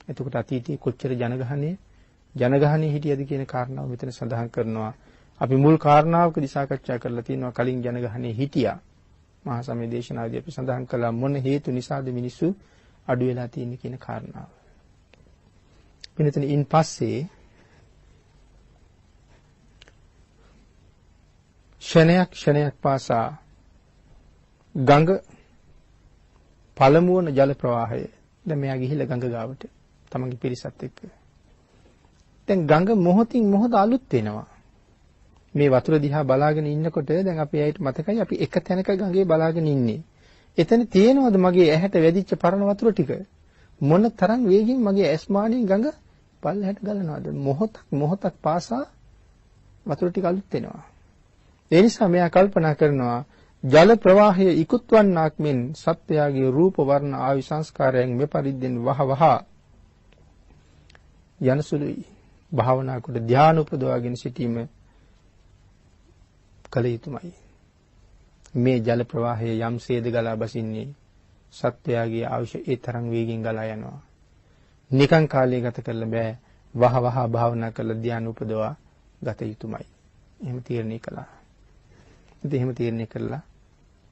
[SPEAKER 1] එතකොට අතීතයේ කොච්චර ජනගහනය හිටියද කියන කාරණාව මෙතන සඳහන් කරනවා. අපි මුල් කාරණාවකදී සාකච්ඡා කරලා තියෙනවා කලින් ජනගහනය හිටියා. මහා සමය දේශනාවේදී අපි සඳහන් කළා මොන හේතු නිසාද මිනිස්සු අඩු වෙලා තියෙන්නේ කියන කාරණාව. මෙතන ඉන් පස්සේ ක්ෂණයක් පාසා ගඟ පළමුවන ජල ප්‍රවාහය දැන් මෙයා ගිහිල්ලා ගඟ ගාවට තමන්ගේ පිරිසත් එක්ක. දැන් ගඟ මොහොතින් මොහොත අලුත් වෙනවා. මේ වතුර දිහා බලාගෙන ඉන්නකොට දැන් අපි ඇයිට මතකයි අපි එක තැනක ගඟේ බලාගෙන ඉන්නේ. එතන තියෙනවද මගේ ඇහැට වැදිච්ච පරණ වතුර ටික? මොන තරම් වේගින් මගේ ඇස්මානින් ගඟ පල්ලෙහාට ගලනවද? මොහොතක් පාසා වතුර ටික අලුත් වෙනවා. ඒ නිසා මෙයා කල්පනා කරනවා ජල ප්‍රවාහය ඉක්ුත්වන්නාක් මෙන් සත්‍යයගේ රූප වර්ණ ආයු සංස්කාරයන් මෙපරිද්දෙන් වහවහ යනසුලුයි. භාවනා කොට ධ්‍යාන උපදවාගෙන සිටීම කල යුතුමයි. මේ ජල ප්‍රවාහය යම්සේද ගලා බසින්නේ සත්‍යයගේ ආයුෂ ඒ තරම් වේගෙන් ගලා යනවා. නිකං කාලය ගත කරලා බෑ. වහවහ භාවනා කරලා ධ්‍යාන උපදවා ගත යුතුමයි. එහෙම තීරණය කළා. ඉතින් එහෙම තීරණය කළා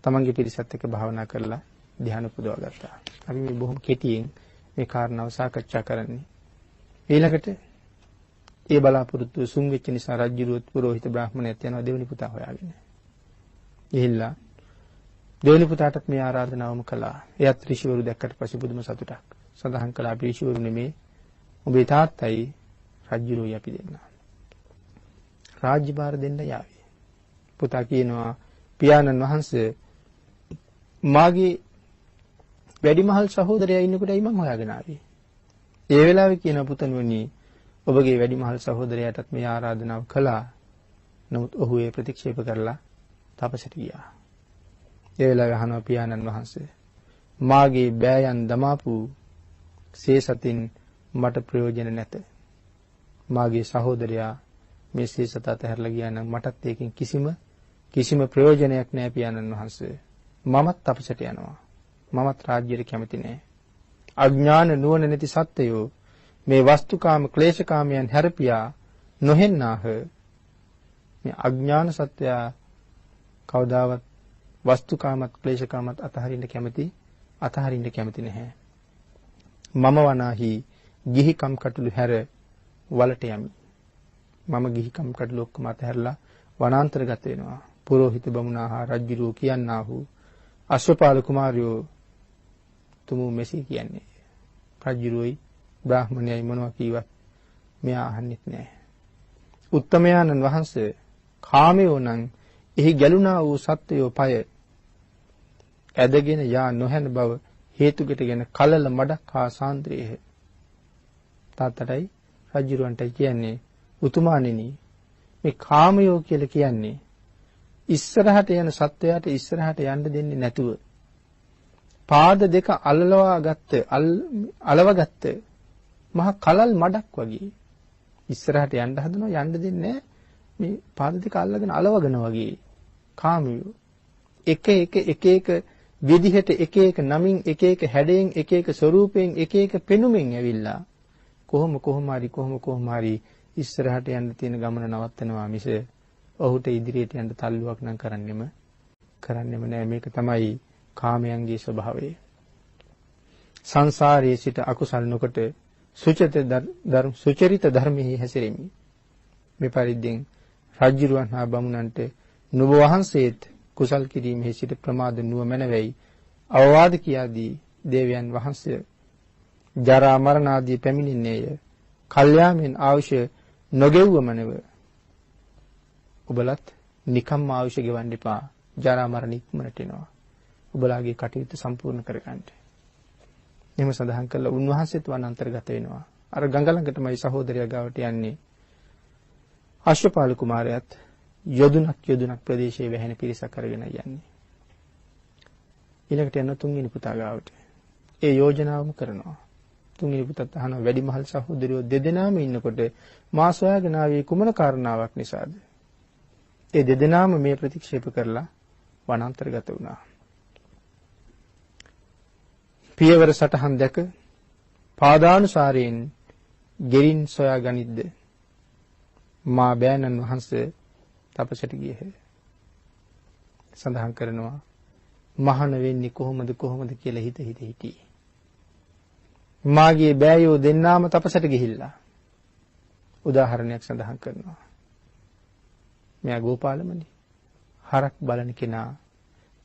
[SPEAKER 1] තමන්ගේ පිරිසත් එක්ක භාවනා කරලා ධ්‍යාන උපදවා ගත්තා. අපි මේ බොහොම කෙටියෙන් මේ කාරණාව සාකච්ඡා කරන්නේ. ඊළඟට ඒ බලාපොරොත්තු සුන් වෙච්ච නිසා රජුරුවත් පුරোহিত බ්‍රාහ්මණයත් යනවා දෙවෙනි පුතා හොයාගෙන. ගිහිල්ලා දෙවෙනි පුතාටත් මේ ආරාධනාවම කළා. එයත් ඍෂිවරු දැක්කට පස්සේ බුදුම සතුටක්. සඳහන් කළා අපි ඍෂිවරු නෙමේ ඔබේ තාත්තයි රජුරුයි අපි දෙන්න. රාජ්‍ය භාර දෙන්න යාවි. පුතා කියනවා පියාණන් වහන්සේ මාගේ වැඩිමහල් සහෝදරයා ඉන්නකොටයි මම හොයාගෙන ආවේ. ඒ වෙලාවේ කියන පුතණුවනි ඔබගේ වැඩිමහල් සහෝදරයාටත් මේ ආරාධනාව කළා. නමුත් ඔහු ඒ ප්‍රතික්ෂේප කරලා තපසට ගියා. ඒ වෙලාවේ අහනවා පියාණන් වහන්සේ මාගේ බෑයන් දමාපු සේසතින් මට ප්‍රයෝජන නැත. මාගේ සහෝදරයා මේ සේසත අතහැරලා ගියා නම් මටත් ඒකෙන් කිසිම ප්‍රයෝජනයක් නැහැ පියාණන් වහන්සේ. මමත් තපසට යනවා. මමත් රාජ්‍යයට කැමති නැහැ. අඥාන නුවණ නැති සත්වයෝ මේ වස්තුකාම ක්ලේශකාමයන් හැරපියා නොහෙන්නාහ. මේ අඥාන සත්වයා කවදාවත් වස්තුකාමත් ක්ලේශකාමත් අතහරින්න කැමති නැහැ. මම වනාහි ගිහිකම් කටළු හැර වලට යමි. මම ගිහිකම් කටළු ඔක්කොම අතහැරලා වනාන්තරගත වෙනවා. පුරোহিত බමුණාහා රජුරෝ කියන්නාහු අශ්වපාල කුමාරයෝ තුමු මෙසි කියන්නේ. රජුරෝයි බ්‍රාහ්මණයයි මොනවා කීවත් මෙයා අහන්නෙත් නැහැ. උත්තමයාණන් වහන්සේ කාමයෝ නම් එහි ගැලුණා වූ සත්වයෝ පය ඇදගෙන යා නොහැන බව හේතුකටගෙන කලල මඩක් හා සාන්ද්‍රේහ. තාත්තටයි රජුරවන්ටයි කියන්නේ උතුමාණෙනි මේ කාමයෝ කියලා කියන්නේ ඉස්සරහට යන සත්වයාට ඉස්සරහට යන්න දෙන්නේ නැතුව පාද දෙක අලවගත්ත මහා කලල් මඩක් වගේ ඉස්සරහට යන්න හදනවා යන්න දෙන්නේ මේ පාද දෙක අල්ලගෙන අලවගෙන වගේ කාමයෝ එක එක විදිහට එක නමින් එක හැඩයෙන් එක ස්වරූපයෙන් එක පෙනුමින් ඇවිල්ලා කොහොම හරි ඉස්සරහට යන්න තියෙන ගමන නවත්තනවා මිස ඔහුට ඉදිරියට යන්න තල්ලුවක් නම් කරන්නෙම නෑ. මේක තමයි කාමයන්ගේ ස්වභාවය. සංසාරයේ සිට අකුසල් නොකොට සුචරිත ධර්මෙහි හැසිරෙමි. මේ පරිද්දෙන් රජ්ජුරුවන් හා බමුණන්ට නුඹ වහන්සේත් කුසල් කිරීමෙහි සිට ප්‍රමාද නුවමැනවයි අවවාද කියාදී දේවයන් වහන්සේ ජරා මරණ ආදී පැමිණෙන්නේය. කල්යාමෙන් අවශ්‍ය නොගෙව්වමනව ඔබලත් නිකම්ම අවශ්‍ය ගෙවන්න එපා. ජරා මරණ ඉක්මනට එනවා. ඔබලාගේ කටයුතු සම්පූර්ණ කරගන්න. එහෙම සඳහන් කළා උන්වහන්සේත් වනාන්තරගත වෙනවා. අර ගඟ ළඟටමයි සහෝදරයා ගාවට යන්නේ. අශ්වපාල කුමාරයාත් යොදුනක් ප්‍රදේශයේ වැහෙන පිරිසක් අරගෙන යන්නේ. ඊළඟට යන තුන්වෙනි පුතා ගාවට. ඒ යෝජනාවම කරනවා. තුන්වෙනි පුතත් අහනවා වැඩිමහල් සහෝදරයෝ දෙදෙනාම ඉන්නකොට මා සොයාගෙන ආවේ කුමන කාරණාවක් නිසාද? ඒ දෙදෙනාම මේ ප්‍රතික්ෂේප කරලා වනාන්තරගත වුණා. පියවර සටහන් දැක පාදානුසාරයෙන් ගෙරින් සොයා ගනිද්ද මා බෑනන් වහන්සේ තපසට ගියහ. සඳහන් කරනවා මහාන වෙන්නේ කොහොමද කියලා හිත හිටියේ. මාගේ බෑයෝ දෙන්නාම තපසට ගිහිල්ලා උදාහරණයක් සඳහන් කරනවා. මෙයා ගෝපාලමනේ හරක් බලන කෙනා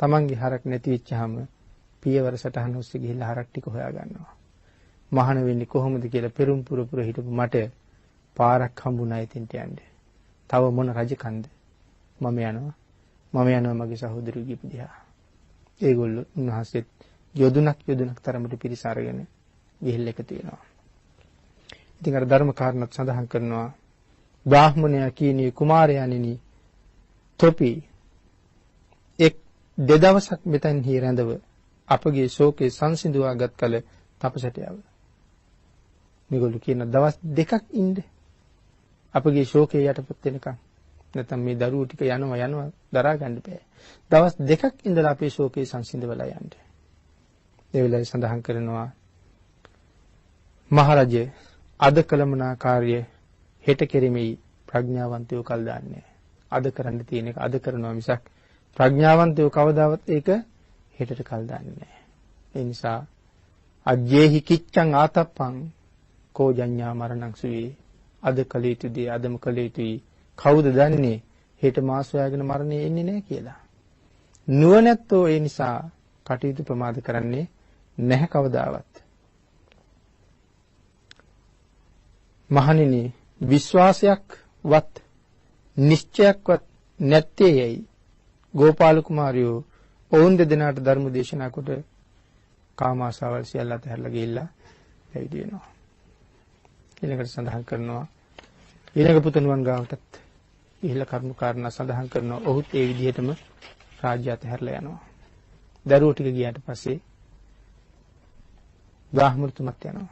[SPEAKER 1] තමන්ගේ හරක් නැති වෙච්චාම පියවර සටහන ඔස්සේ ගිහිල්ලා හරක් ටික හොයා ගන්නවා. මහාන වෙන්නේ කොහොමද කියලා පෙරුම් පුර හිටපු මට පාරක් හම්බුණා එතෙන්ට යන්න. තව මොන රජකන්ද? මම යනවා මගේ සහෝදරයෝ ගිහපු දිහා. ඒගොල්ලෝ උන්වහන්සේත් යොදුනක් තරමට පිරිස අරගෙන ගිහිල්ලා එකතු වෙනවා. ඉතින් අර ධර්ම කාරණාත් සඳහන් කරනවා බ්‍රාහ්මණයා කියන්නේ කුමාරයාණෙනි තොපි එක් දෙදවසක් මෙතන්හි රැඳව අපගේ ශෝකේ සංසිඳුවාගත් කල තපසට යව. මේගොල්ලෝ කියන දවස් දෙකක් ඉන්න අපගේ ශෝකේ යටපත් වෙනකම්. නැත්නම් මේ දරුවෝ ටික යනවා දරා ගන්න බෑ. දවස් දෙකක් ඉඳලා අපේ ශෝකේ සංසිඳවලා යන්න. ඒ වෙලාවේ සඳහන් කරනවා මහරජේ අද කළමනා කාර්ය හෙට කෙරෙමි ප්‍රඥාවන්තයෝ කල් දාන්නේ. අද කරන්න තියෙන එක අද කරනවා මිසක් ප්‍රඥාවන්තයෝ කවදාවත් ඒක හෙටට කල් දාන්නේ නැහැ. ඒ නිසා අජ්ජේහි කිච්ඡං ආතප්පං කෝ ජඤ්ඤා මරණං සුවේ. අද කළ යුතුදී අදම කළ යුතුයි. කවුද දන්නේ හෙට මාස හොයාගෙන මරණය එන්නේ නැහැ කියලා. නුවණැත්තෝ ඒ නිසා කටයුතු ප්‍රමාද කරන්නේ නැහැ කවදාවත්. මහණෙනි විශ්වාසයක්වත් නිශ්චයක්වත් නැත්තේ යයි ගෝපාල කුමාරයෝ ඔවුන් දෙදෙනාට ධර්ම දේශනා කොට කාමාශාවල් සියල්ල අතහැරලා ගිහිල්ලා පැවිදි වෙනවා. ඊළඟට සඳහන් කරනවා ඊළඟ පුතණුවන් ගාවටත් ගිහිල්ලා කරුණු කාරණා සඳහන් කරනවා. ඔහුත් ඒ විදිහටම රාජ්‍ය අතහැරලා යනවා. දරුවෝ ටික ගියාට පස්සේ බ්‍රාහ්මණතුමත් යනවා.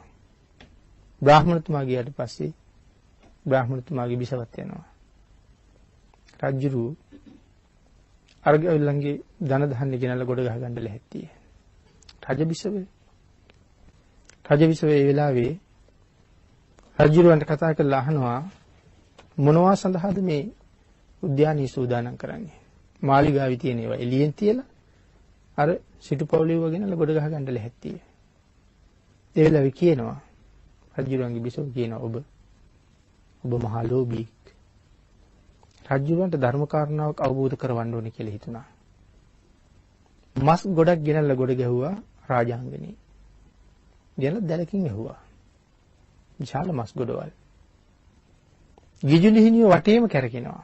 [SPEAKER 1] බ්‍රාහ්මණතුමා ගියාට පස්සේ බ්‍රාහ්මණතුමාගේ බිසවත් යනවා. රජුරු අරගලන්ගේ ධන ධාන්‍ය ගෙනල්ලා ගොඩ ගහ ගන්න ලැහැත්තිය. රජබිසව ඒ වෙලාවේ රජුරවන්ට කතා කරලා අහනවා මොනවා සඳහාද මේ උද්‍යානයේ සූදානම් කරන්නේ? මාලිගාවේ තියෙන ඒවා එළියෙන් තියලා අර සිටුපවුලියව ගෙනල්ලා ගොඩ ගහ ගන්න ලැහැත්තිය. ඒ වෙලාවේ කියනවා රජුරවන්ගේ බිසව කියනවා ඔබ මහා ලෝභීෙක්. රජුරවන්ට ධර්ම කාරණාවක් අවබෝධ කරවන්න ඕනේ කියලා හිතුණා. මස් ගොඩක් ගෙනල්ලා ගොඩ ගැහුවා රාජාංගනේ. ගෙනල්ලා දැලකින් ඇහුවා. විශාල මස් ගොඩවල්. ගිජුලිහිණිය වටේම කැරකෙනවා.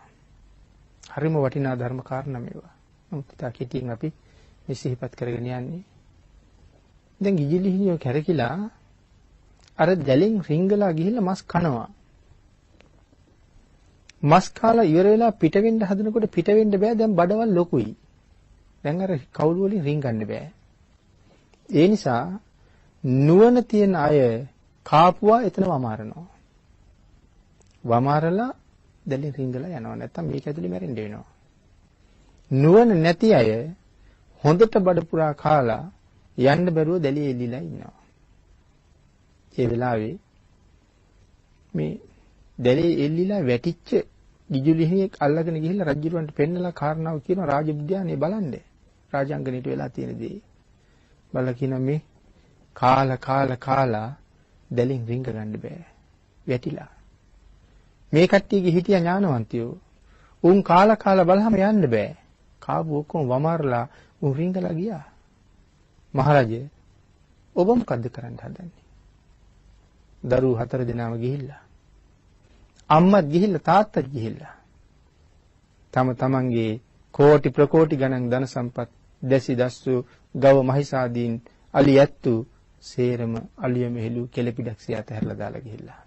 [SPEAKER 1] හරිම වටිනා ධර්ම කාරණා මේවා. නමුත් තා කෙටියෙන් අපි මේ සිහිපත් කරගෙන යන්නේ. දැන් ගිජුලිහිණිය කැරකිලා අර දැලෙන් රිංගලා ගිහිල්ලා මස් කනවා. මස් කාලා ඉවර වෙලා පිට වෙන්න හදනකොට පිට වෙන්න බෑ. දැන් බඩවල් ලොකුයි. දැන් අර කවුළු වලින් රිංගන්න බෑ. ඒ නිසා නුවණ තියෙන අය කාපුවා එතන වමාරනවා. වමාරලා දැලෙන් රිංගලා යනවා. නැත්තම් මේක ඇතුලේ මැරෙන්න වෙනවා. නුවණ නැති අය හොඳට බඩ පුරා කාලා යන්න බැරුව දැලිය එල්ලිලා ඉන්නවා. ඒ වෙලාවේ මේ දැලේ එල්ලිලා වැටිච්ච ගිජුලිහිණියෙක් අල්ලගෙන ගිහිල්ලා රජුරවන්ට පෙන්නලා කාරණාව කියනවා රාජවිද්‍යානේ බලන්න. රාජාංගණයට වෙලා තියෙන දේ. බලලා කියනවා මේ කාලා දැලින් රිංග ගන්න බෑ. වැටිලා. මේ කට්ටියගේ හිටියා ඥානවන්තයෝ. උන් කාලා බලහම යන්න බෑ. කාපු ඔක්කොම වමාරලා උන් රිංගලා ගියා. මහරජේ ඔබ මොකද්ද කරන්න හදන්නේ? දරුවෝ 4 දෙනාම ගිහිල්ලා. අම්මත් ගිහිල්ලා තාත්තත් ගිහිල්ලා. තමන්ගේ කෝටි ප්‍රකෝටි ගණන් ධන සම්පත් දැසි දස්සු ගව මහිසාදීන් අලි ඇත්තු සේරම අලිය මෙහෙලු කෙලපිඩක් සියත හැරලා දාලා ගිහිල්ලා.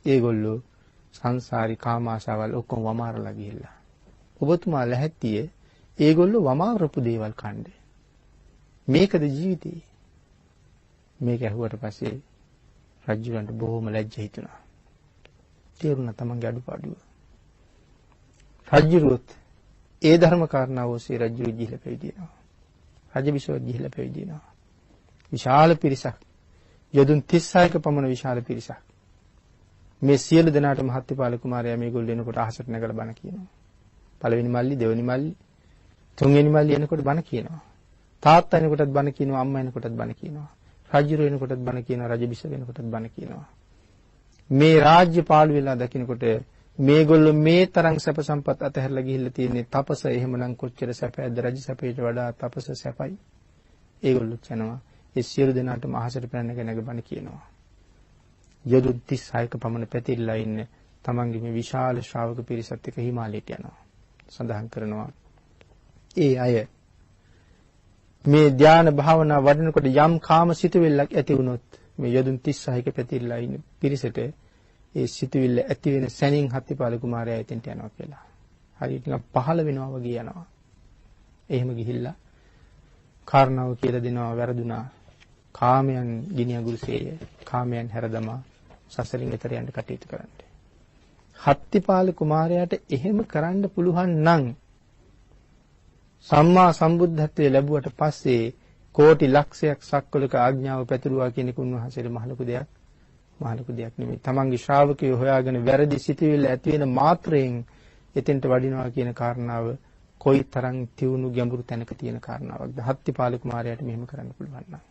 [SPEAKER 1] ඒගොල්ලෝ සංසාරි කාමාශාවල් ඔක්කොම වමාරලා ගිහිල්ලා. ඔබතුමා ලැහැත්තියේ ඒගොල්ලෝ වමාරපු දේවල් කණ්ඩේ. මේකද ජීවිතේ? මේක ඇහුවට පස්සේ රජුලන්ට බොහොම ලැජ්ජ හිතුණා. තේරුණා තමන්ගේ අඩුපාඩුව. රජුරුවත් ඒ ධර්ම කාරණාව ඔස්සේ රජු ගිහිලා පැවිදිනවා. රජබිසවත් ගිහිලා පැවිදිනවා. විශාල පිරිසක් යොදුන් 36ක පමණ විශාල පිරිසක්. මේ සියලු දෙනාට මහත්පාල කුමාරයා මේගොල්ලෝ එනකොට අහසට නැගලා බණ කියනවා. පළවෙනි මල්ලි, දෙවෙනි මල්ලි, තුන්වෙනි මල්ලි එනකොට බණ කියනවා. තාත්තා එනකොටත් බණ කියනවා, අම්මා එනකොටත් බණ කියනවා. රජුරු එනකොටත් බණ කියනවා, රජබිසව එනකොටත් බණ කියනවා. මේ රාජ්‍ය පාළු වෙලා දකින්නකොට මේගොල්ලෝ මේ තරම් සැප සම්පත් අතහැරලා ගිහිල්ලා තියෙන්නේ තපස එහෙමනම් කොච්චර සැපයක්ද? රජ සැපයට වඩා තපස සැපයි. ඒගොල්ලෝ කියනවා ඒ සියලු දෙනාටම අහසට පැනගෙන නැගබන කියනවා. යොදු 36ක පමණ පැතිරලා ඉන්න තමන්ගේ මේ විශාල ශ්‍රාවක පිරිසත් එක්ක හිමාලයට යනවා. සඳහන් කරනවා ඒ අය මේ ධානා භාවනා වඩනකොට යම් කාම සිතුවිල්ලක් ඇති වුණොත් මේ යොදුන් 36ක පැතිරලා ඉන්න පිරිසට ඒ සිතුවිල්ල ඇති වෙන සැනින් හත්තිපාල කුමාරයා එතෙන්ට යනවා කියලා. හරියට නිකන් පහළ වෙනවා වගේ යනවා. එහෙම ගිහිල්ලා කාරණාව කියලා දෙනවා වැරදුනා. කාමයන් ගිනි අඟුරුසේය. කාමයන් හැරදමා සසරින් එතර යන්න කටයුතු කරන්න. හත්තිපාල කුමාරයාට එහෙම කරන්න පුළුවන් නම් සම්මා සම්බුද්ධත්වයේ ලැබුවට පස්සේ කෝටි ලක්ෂයක් සක්වලක ආඥාව පැතුරුවා කියන එක උන්වහන්සේට මහලුකු දෙයක් නෙමෙයි. තමන්ගේ ශ්‍රාවකයෝ හොයාගෙන වැරදි සිතුවිල්ල ඇති වෙන මාත්‍රයෙන් එතෙන්ට වඩිනවා කියන කාරණාව කොයිතරම් තියුණු ගැඹුරු තැනක තියෙන කාරණාවක්ද? හත්තිපාල කුමාරයාට මෙහෙම කරන්න පුළුවන් නම්.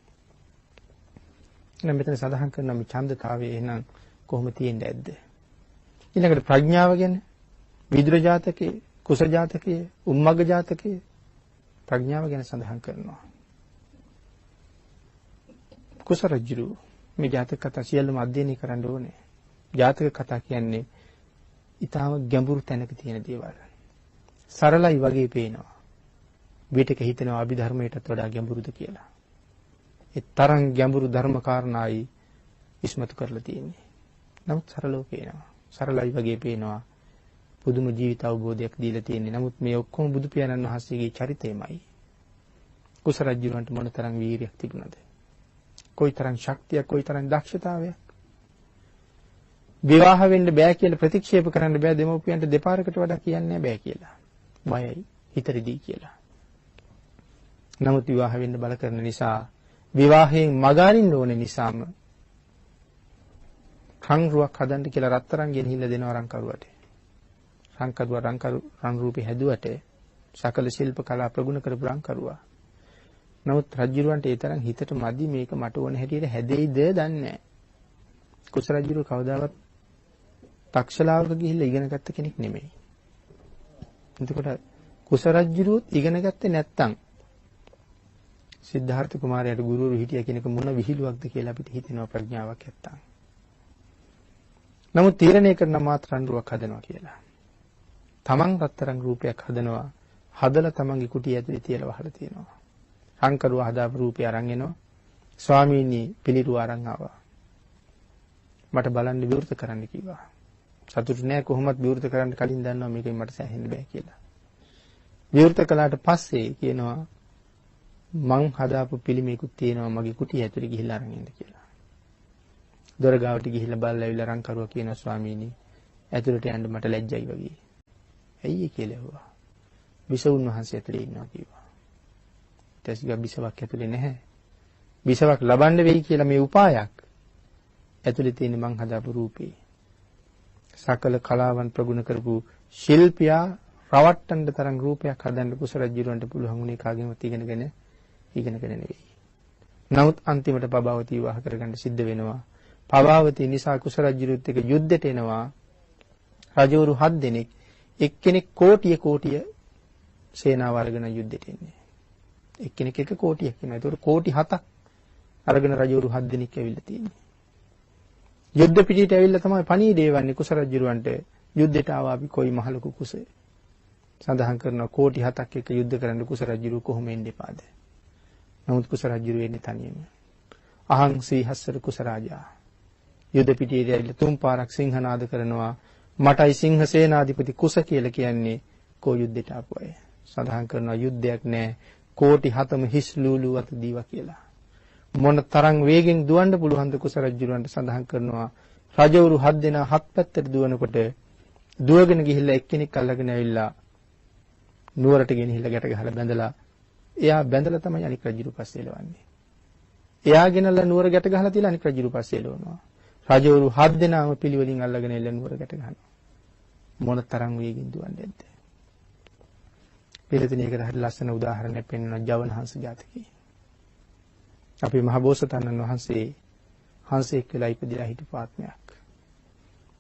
[SPEAKER 1] එහෙනම් මෙතන සඳහන් කරන මේ ඡන්දතාවය එහෙනම් කොහොම තියෙන්නේ ඇද්ද? ඊළඟට ප්‍රඥාව ගැන විදුර ජාතකයේ, කුස ජාතකයේ, උම්මග්ග ජාතකයේ ප්‍රඥාව ගැන සඳහන් කරනවා. කුස රජු මේ ජාතක කතා සියල්ලම අධ්‍යයනය කරන්න ඕනේ. ජාතක කතා කියන්නේ ඊටාම ගැඹුරු තැනක තියෙන දේවල්. සරලයි වගේ පේනවා. විතක හිතනවා අභිධර්මයටත් වඩා ගැඹුරුද කියලා. ඒ තරම් ගැඹුරු ධර්ම කාරණායි ඉස්මතු කරලා තියෙන්නේ. නමුත් සරලව පේනවා. සරලයි වගේ පේනවා. පුදුම ජීවිත අවබෝධයක් දීලා තියෙන්නේ. නමුත් මේ ඔක්කොම බුදු පියාණන් වහන්සේගේ චරිතයමයි. කුස රජුන්ට මොනතරම් වීරියක් තිබුණද? කොයිතරම් ශක්තියක්, කොයිතරම් දක්ෂතාවයක්. විවාහ වෙන්න බෑ කියලා ප්‍රතික්ෂේප කරන්න බෑ. දෙමව්පියන්ට දෙපාරකට වඩා කියන්නේ බෑ කියලා. බයයි, හිතරිදී කියලා. නමුත් විවාහ වෙන්න බල කරන නිසා, විවාහයෙන් මග අරින්න ඕනේ නිසාම රන්රුවක් හදන්න කියලා රත්තරන් ගෙනහිල්ලා දෙනවා රංකරුවට. රන් රූපේ හැදුවට සකල ශිල්ප කලා ප්‍රගුණ කරපු රංකරුවා. නමුත් රජුරවන්ට ඒ තරම් හිතට මදි මේක මට ඕන හැටියට හැදෙයිද දන්නේ නැහැ. කුස රජුර කවදාවත් තක්ෂලාවක ගිහිල්ලා ඉගෙන ගත්ත කෙනෙක් නෙමෙයි. එතකොට කුස රජුරුත් ඉගෙන ගත්තේ නැත්තම් සිද්ධාර්ථ කුමාරයාට ගුරුවරු හිටියා කියනක මොන විහිළුවක්ද කියලා අපිට හිතෙනවා ප්‍රඥාවක් නැත්තම්. නමුත් තීරණය කරන මාත්‍ර රණ්ඩුවක් හදනවා කියලා. තමන් රත්තරන් රූපයක් හදනවා. හදලා තමන්ගේ කුටිය ඇතුලේ තියලා වහලා තියෙනවා. රංකරුව හදාපු රූපය අරන් එනවා. ස්වාමීනි පිළිරුව අරන් ආවා. මට බලන්න විවෘත කරන්න කිව්වා. සතුටු නෑ කොහොමත් විවෘත කරන්න කලින් දන්නවා මේකෙන් මට සෑහෙන්න බෑ කියලා. විවෘත කළාට පස්සේ කියනවා මං හදාපු පිළිමයකුත් තියෙනවා මගේ කුටිය ඇතුලේ ගිහිල්ලා අරන් එන්න කියලා. දොර ගාවට ගිහිල්ලා බලලා ඇවිල්ලා රංකරුව කියනවා ස්වාමීනි ඇතුලට යන්න මට ලැජ්ජයි වගේ. ඇයි කියලා ඇහුවා. බිසවුන් වහන්සේ ඇතුලේ ඉන්නවා කිව්වා. ඊටස්ගා බිසවක් ඇතුලේ නැහැ. බිසවක් ලබන්න වෙයි කියලා මේ උපායක් ඇතුලේ තියෙන මං හදාපු රූපේ. සකල කලාවන් ප්‍රගුණ කරපු ශිල්පියා රවට්ටන්න තරම් රූපයක් හදන්න කුසරජ්ජුරන්ට පුළුවන් උනේ කාගෙන්වත් ඉගෙනගෙන නෙවෙයි. නමුත් අන්තිමට පබාවති විවාහ කරගන්න සිද්ධ වෙනවා. පබාවති නිසා කුසරජ්ජුරුත් එක්ක යුද්ධෙට එනවා. රජවරු 7 දෙනෙක් එක්කෙනෙක් කෝටිය සේනාව අරගෙන යුද්ධෙට එන්නේ. එක්කෙනෙක් එක කෝටියක් වෙනවා. ඒතකොට කෝටි 7ක් අරගෙන රජවරු 7 දෙනෙක් ඇවිල්ලා තියෙන්නේ. යුද්ධ පිටියට ඇවිල්ලා තමයි පණීඩේ වන්නේ කුසරජ්ජුරුවන්ට යුද්ධයට ආවා අපි කොයි මහලුකු කුසේ. සඳහන් කරනවා කෝටි 7ක් එක්ක යුද්ධ කරන්න කුසරජ්ජුරුව කොහොම එන්න එපාද? නමුත් කුසරජ්ජුරුව එන්නේ තනියම. අහං සීහස්සර කුසරාජා. යුද්ධ පිටියට ඇවිල්ලා තුන් පාරක් සිංහනාද කරනවා. මටයි සිංහ සේනාධිපති කුස කියලා කියන්නේ කෝ යුද්ධයට ආපු අය. සඳහන් කරනවා යුද්ධයක් නෑ කෝටි 7ම හිස් ලූලු අත දීවා කියලා. මොන තරම් වේගෙන් දුවන්න පුළුවන්ද කුසරජ්ජුරන්ට සඳහන් කරනවා රජවරු 7 දෙනා 7 පැත්තට දුවනකොට දුවගෙන ගිහිල්ලා එක්කෙනෙක් අල්ලගෙන ඇවිල්ලා නුවරට ගෙනහිල්ලා ගැට ගහලා බැඳලා එයා බැඳලා තමයි අනික් රජුරු පස්සේ එලවන්නේ. එයා ගෙනල්ලා නුවර ගැට ගහලා තියලා අනික් රජුරු පස්සේ එලවනවා. රජවරු 7 දෙනාම පිළිවෙලින් අල්ලගෙන එල්ල නුවර ගැට ගහනවා. මොන තරම් වේගෙන් දුවන්නේ නැද්ද? පිළිතුරේකට හරි ලස්සන උදාහරණයක් පෙන්වන ජවනහංස ජාතකයේ. අපේ මහ බෝසතාණන් වහන්සේ හංසෙක් වෙලා ඉපදිලා හිටපු ආත්මයක්.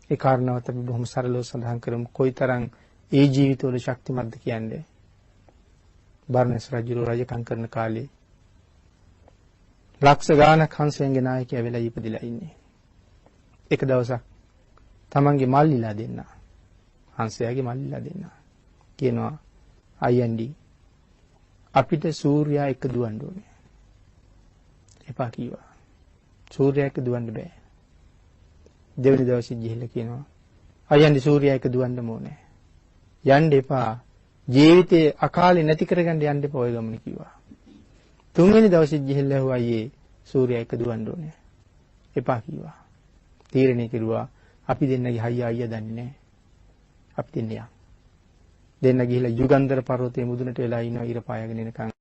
[SPEAKER 1] ඒ කාරණාවත් අපි බොහොම සරලව සඳහන් කරමු. කොයිතරම් ඒ ජීවිතවල ශක්තිමත්ද කියන්නේ. බර්ණස් රජු රජකම් කරන කාලේ ලක්ෂ ගාණක් හංසයන්ගේ නායකයා වෙලා ඉපදිලා ඉන්නේ. එක දවසක් තමන්ගේ මල්ලිලා දෙන්න හංසයාගේ මල්ලිලා දෙන්න කියනවා අයියන්ඩි අපිට සූර්යයා එක්ක දුවන්න ඕනේ. එපා කිව්වා. සූර්යයා එක්ක දුවන්න බෑ. දෙවෙනි දවසේ ගිහිල්ලා කියනවා අයියන්ඩි සූර්යයා එක්ක දුවන්න ඕනේ. යන්න එපා. ජීවිතේ අකාලේ නැති කරගන්න යන්න එපා ඔය ගමන කිව්වා. තුන්වෙනි දවසේ ගිහිල්ලා ඇහුවා අයියේ සූර්යයා එක්ක දුවන්න ඕනේ. එපා කිව්වා. තීරණය කෙරුවා අපි දෙන්නගේ හයිය අයියා දන්නේ නැහැ. අපි දෙන්න යන්න. දෙන්න ගිහිල්ලා යුගන්ධර පර්වතයේ මුදුනට වෙලා ඉනවා ඉර පායගෙන එනකන්.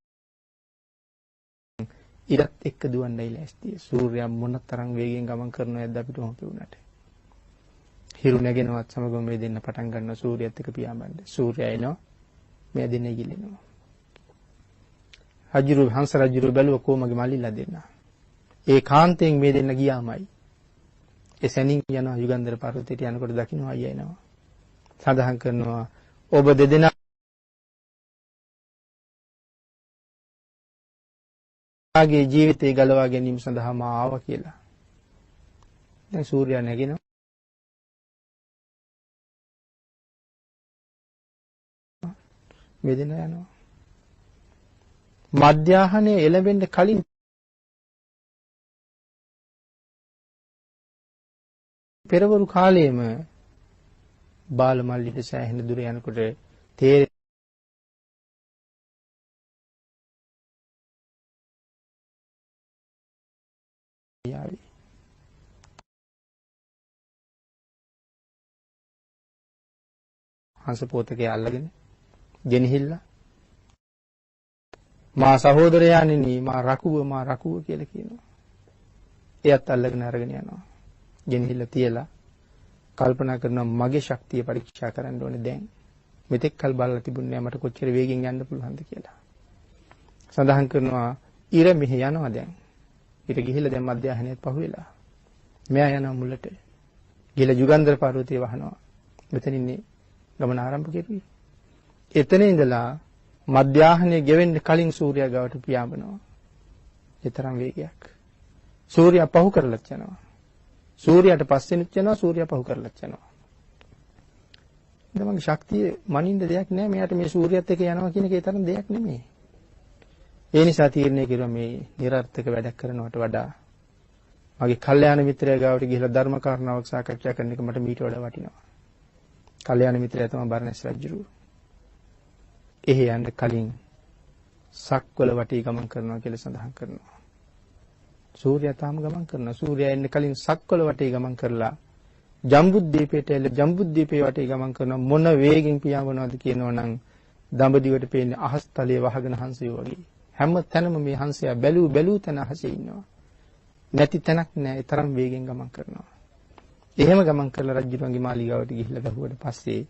[SPEAKER 1] ඉරත් එක්ක දුවන්නයි ලෑස්තිය. සූර්යයා මොන තරම් වේගෙන් ගමන් කරනවද අපිට හොම් පෙවුනට. හිරු නැගෙනවත් සමගම මේ දෙන්න පටන් ගන්නවා සූර්යයත් එක්ක පියාඹන්න. සූර්යයා එනවා මේ දෙන්න ඉගිලෙනවා. රජුරු හංස රජුරු බැලුව කොමගේ මල්ලිලා දෙන්න. ඒ කාන්තෙන් මේ දෙන්න ගියාමයි. එසැනින් යනවා යුගන්ධර පර්වතයට යනකොට දකින්න අයියා එනවා. සඳහන් කරනවා ඔබ දෙදෙනාගේ ජීවිතය ගලවා ගැනීම සඳහා මා ආවා කියලා. දැන් සූර්යයා නැගිනවා. මේ දෙන්න යනවා. මධ්‍යාහනේ එළඹෙන්න කලින් පෙරවරු කාලයේම බාලමල්ලිට සෑහෙන දුර යනකොට තේරෙයි. හංස පොතකේ අල්ලගෙන ගෙනහිල්ලා මා සහෝදරයාණෙනි මා රකුව කියලා කියනවා. එයත් අල්ලගෙන අරගෙන යනවා. ගෙනහිල්ලා තියලා කල්පනා කරනවා මගේ ශක්තිය පරීක්ෂා කරන්න ඕනේ දැන්. මෙතෙක් කල් බලලා තිබුණේ මට කොච්චර වේගෙන් යන්න පුළුවන්ද කියලා. සඳහන් කරනවා ඉර මෙහෙ යනවා දැන්. ඊට ගිහිල්ලා දැන් මධ්‍යහනේත් පහුවෙලා. මෙයා යනවා මුලට. ගිහලා යුගන්ධර පර්වතය වහනවා. මෙතන ඉන්නේ ගමන ආරම්භ කෙරුවේ. එතන ඉඳලා මධ්‍යහනේ ගෙවෙන්න කලින් සූර්යයා ගාවට පියාඹනවා. ඒ තරම් වේගයක්. සූර්යයා පහු කරලත් යනවා. සූර්යයාට පස්සෙනුත් යනවා සූර්යයා පහු කරලත් යනවා. මගේ ශක්තිය මනින්න දෙයක් නෑ. මෙයාට මේ සූර්යයත් එක්ක යනවා කියන එක ඒ තරම් දෙයක් නෙමෙයි. ඒ නිසා තීරණය කරුවා මේ නිර්ර්ථක වැඩක් කරනවට වඩා මගේ කල්යාණ මිත්‍රයා ගාවට ගිහිල්ලා ධර්ම කාරණාවක් සාකච්ඡා කරන එක මට මීට වඩා වටිනවා. කල්යාණ මිත්‍රයා තමයි බර්ණස් රජුරු. එහි යන්න කලින් සක්වල වටී ගමන් කරනවා කියලා සඳහන් කරනවා. සූර්යයා තාම ගමන් කරනවා. සූර්යයා එන්න කලින් සක්වල වටී ගමන් කරලා ජම්බුද්දීපයට එළ ජම්බුද්දීපේ වටේ ගමන් කරන මොන වේගෙන් පියාඹනවද කියනවනම් දඹදිවට පේන්නේ අහස් තලයේ වහගෙන හංසයෝ වගේ. හැම තැනම මේ හංසයා බැලූ තැන අහසේ ඉන්නවා. නැති තැනක් නැහැ. ඒ තරම් වේගෙන් ගමන් කරනවා. එහෙම ගමන් කරලා රජුගේ මාලිගාවට ගිහිල්ලා බැලුවට පස්සේ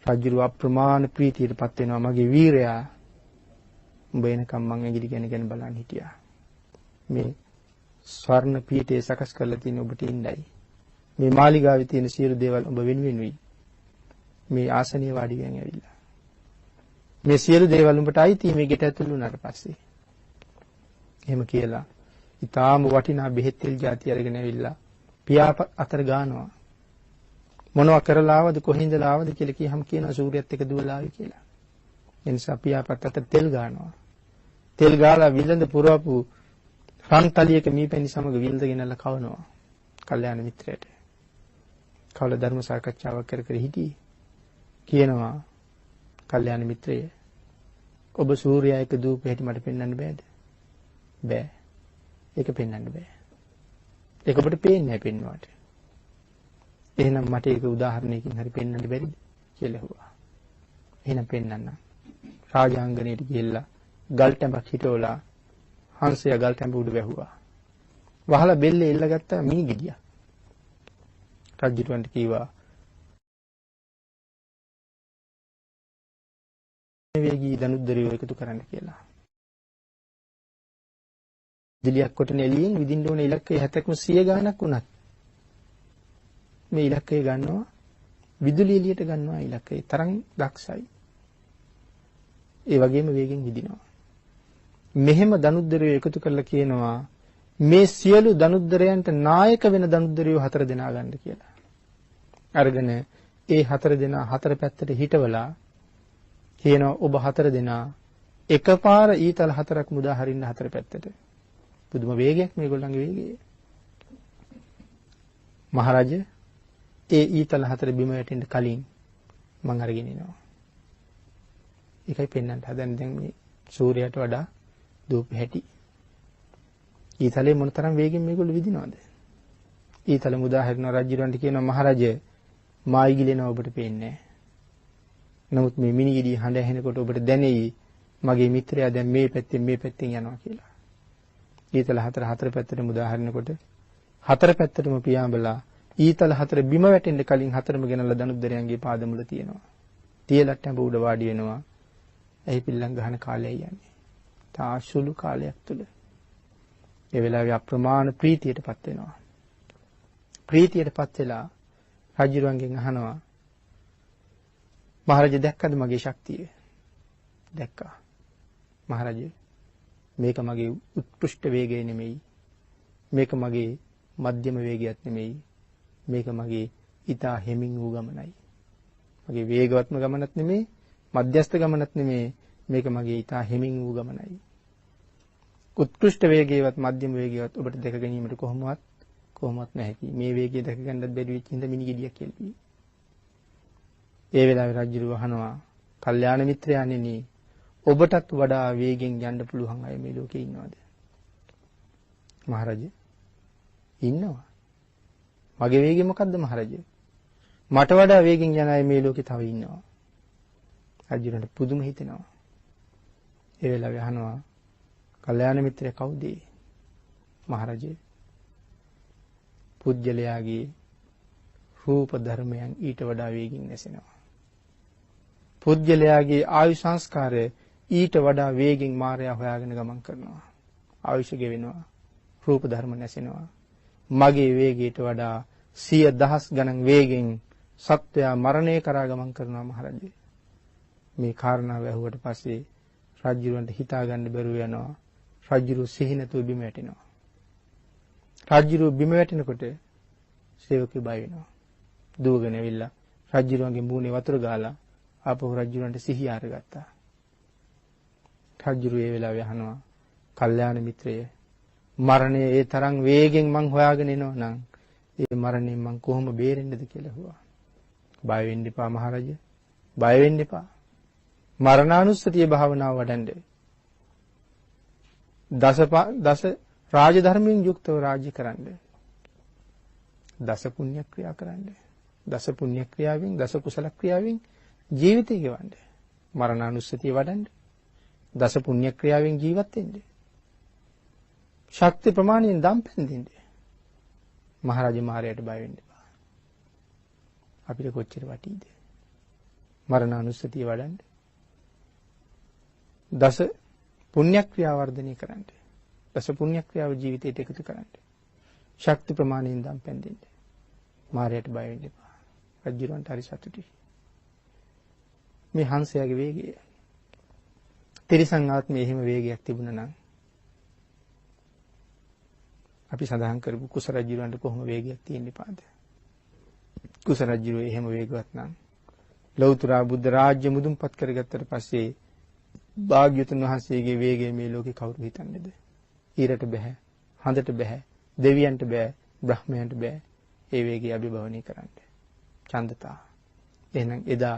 [SPEAKER 1] රජු අප්‍රමාණ ප්‍රීතියටපත් වෙනවා. මගේ වීරයා උඹ එනකම් මං ඇඟිලි ගැන බලන් හිටියා. මේ ස්වර්ණ පීඨය සකස් කරලා තියෙන ඔබට ඉන්නයි. මේ මාලිගාවේ තියෙන සියලු දේවල් ඔබ වෙනුවෙනුයි. මේ ආසනිය වාඩි වෙන් ඇවිල්ලා. මේ සියලු දේවල් උඹට අයිති මේ ගෙට ඇතුළු වුණාට පස්සේ. එහෙම කියලා ඊටාම වටිනා බෙහෙත් තෙල් ಜಾති අරගෙන ඇවිල්ලා පියාප අතර ගානවා. මොනවා කරලා ආවද කොහින්දලා ආවද කියලා කියහම කියනවා සූර්යයත් එක්ක දුවලා ආවි කියලා. ඒ නිසා පියාපත් අතර තෙල් ගානවා. තෙල් ගාලා විලඳ පුරවපු රන්තලියක මීපැණි සමග විලඳ ගෙනල්ලා කවනවා. කල්යාණ මිත්‍රයට. කවල ධර්ම සාකච්ඡාවක් කර කර හිටියේ. කියනවා කල්යාණ මිත්‍රය ඔබ සූර්යයා එක්ක දූප හැටි මට පෙන්වන්න බෑද? බෑ. ඒක පෙන්වන්න බෑ. ඒක ඔබට පේන්නේ නැහැ පෙන්වුවාට. එහෙනම් මට ඒක උදාහරණයකින් හරි පෙන්වන්න බැරිද කියලා ඇහුවා. එහෙනම් පෙන්වන්න. රාජාංගණයට ගිහිල්ලා ගල් ටැඹක් හිටවලා හංසයා ගල් ටැඹ උඩ වැහුවා. වහලා බෙල්ලේ එල්ලගත්තා මිනි ගෙඩියක්. රජුන්ට කිව්වා වේගී දනුද්දරියෝ එකතු කරන්න කියලා. දිලියක් කොටන එළියෙන් විදින්න ඕන ඉලක්කය 70ක්ම 100 ගාණක් වුණත් මේ ඉලක්කය ගන්නවා විදුලි එළියට ගන්නවා ඉලක්කය තරම් දක්ෂයි. ඒ වගේම වේගෙන් විදිනවා. මෙහෙම දනුද්දරියෝ එකතු කරලා කියනවා මේ සියලු දනුද්දරයන්ට නායක වෙන දනුද්දරියෝ 4 දෙනා ගන්න කියලා. අරගෙන ඒ 4 දෙනා 4 පැත්තට හිටවලා කියනවා ඔබ 4 දෙනා එකපාර ඊතල 4ක් මුදා හරින්න 4 පැත්තට. පුදුම වේගයක් මේගොල්ලන්ගේ වේගය. මහරජ ඒ ඊතල 4 බිම වැටෙන්න කලින් මං අරගෙන එනවා. ඒකයි පෙන්වන්න හදන්නේ දැන් මේ සූර්යයට වඩා දූප හැටි. ඊතලේ මොනතරම් වේගෙන් මේගොල්ලෝ විදිනවද? ඊතල මුදා හරින රජුරන්ට කියනවා මහරජ මායි ගිලෙනවා ඔබට පේන්නේ නැහැ. නමුත් මේ මිනිගිඩිය හඬ ඇහෙනකොට ඔබට දැනෙයි මගේ මිත්‍රයා දැන් මේ පැත්තෙන් යනවා කියලා. ඊතල 4 පැත්තට මුදා හරිනකොට 4 පැත්තටම පියාඹලා ඊතල 4 බිම වැටෙන්න කලින් 4ම ගෙනල්ලා දනුද්දරයන්ගේ පාදමුල තියෙනවා. තියලට හැඹ උඩ වාඩි වෙනවා. එහි පිල්ලම් ගහන කාලයයි යන්නේ. තාසුළු කාලයක් තුල. ඒ වෙලාවේ අප්‍රමාණ ප්‍රීතියටපත් වෙනවා. ප්‍රීතියටපත් වෙලා රජුරන්ගෙන් අහනවා මහරජා දැක්කද මගේ ශක්තිය? දැක්කා. මහරජා මේක මගේ උත්කෘෂ්ඨ වේගය නෙමෙයි. මේක මගේ මධ්‍යම වේගයක් නෙමෙයි. මේක මගේ ඊතා හෙමින් වූ ගමනයි. මගේ වේගවත්ම ගමනක් නෙමෙයි, මධ්‍යස්ථ ගමනක් නෙමෙයි. මේක මගේ ඊතා හෙමින් වූ ගමනයි. උත්කෘෂ්ඨ වේගයවත් මධ්‍යම වේගයවත් ඔබට දැක ගැනීමට කොහොමවත් නැහැ. මේ වේගය දැක ගන්නත් බැරි වෙච්ච හින්දා මිනි ගෙඩියක් කියලා. ඒ වෙලාවේ රජුව අහනවා කල්යාණ මිත්‍රයාණෙනි ඔබටත් වඩා වේගෙන් යන්න පුළුවන් අය මේ ලෝකේ ඉන්නවද? මහරජා ඉන්නවා. මගේ වේගය මොකද්ද මහරජා? මට වඩා වේගෙන් යන අය මේ ලෝකේ තව ඉන්නවා. රජුන්ට පුදුම හිතෙනවා. ඒ වෙලාවේ අහනවා කල්යාණ මිත්‍රය කවුද? මහරජා පුජ්‍යලයාගේ රූප ධර්මයන් ඊට වඩා වේගින් නැසෙනවා. පුජ්‍යලයාගේ ආයු සංස්කාරය ඊට වඩා වේගින් මායя හොයාගෙන ගමන් කරනවා. ආයුෂ ගෙවෙනවා. රූප ධර්ම නැසෙනවා. මගේ වේගයට වඩා 100,000 ගණන් වේගෙන් සත්වයා මරණය කරා ගමන් කරනවා මහරජා. මේ කාරණාව ඇහුවට පස්සේ රජුරන්ට හිතා ගන්න බැරුව යනවා. රජුරු සිහි නැතුව බිම වැටෙනවා. රජුරු බිම වැටෙනකොට සේවකයෝ බය වෙනවා. දුවගෙන ඇවිල්ලා රජුරුවන්ගේ මූණේ වතුර ගාලා ආපහු රජුරන්ට සිහිය අරගත්තා. රජුරු ඒ වෙලාවේ අහනවා කල්යාණ මිත්‍රය මරණය ඒ තරම් වේගෙන් මං හොයාගෙන එනවා නම් ඒ මරණයෙන් මං කොහොම බේරෙන්නද කියලා අහුවා. බය වෙන්න එපා මහරජා. බය වෙන්න එපා. මරණානුස්සතිය භාවනාව වඩන්න. දස රාජධර්මයෙන් යුක්තව රාජ්‍ය කරන්න. දස පුණ්‍ය ක්‍රියා කරන්න. දස පුණ්‍ය ක්‍රියාවෙන් දස කුසල ක්‍රියාවෙන් ජීවිතය ගෙවන්න. මරණානුස්සතිය වඩන්න. දස පුණ්‍ය ක්‍රියාවෙන් ජීවත් වෙන්න. ශක්ති ප්‍රමාණයෙන් දම්පැන් දෙන්න. මහරජා මාරයට බය වෙන්න එපා. අපිට කොච්චර වටීද? මරණානුස්සතිය වඩන්න. දස පුණ්‍ය ක්‍රියා වර්ධනය කරන්න. දස පුණ්‍ය ක්‍රියාව ජීවිතයට එකතු කරන්න. ශක්ති ප්‍රමාණයෙන් දම්පැන් දෙන්න. මාරයට බය වෙන්න එපා. රජුරන්ට හරි සතුටුයි. මේ හංසයාගේ වේගය. තිරිසන් ආත්මයේ එහෙම වේගයක් තිබුණා නම් අපි සඳහන් කරපු කුස රජුරන්ට කොහොම වේගයක් තියෙන්න පාද? කුස රජුරෝ එහෙම වේගවත් නම් ලෞතර බුද්ධ රාජ්‍ය මුදුන්පත් කරගත්තට පස්සේ භාග්‍යවතුන් වහන්සේගේ වේගය මේ ලෝකේ කවුරු හිතන්නේද? ඊරට බෑ, හඳට බෑ, දෙවියන්ට බෑ, බ්‍රහ්මයන්ට බෑ. ඒ වේගය අභිභවනය කරන්න. ඡන්දතා. එහෙනම් එදා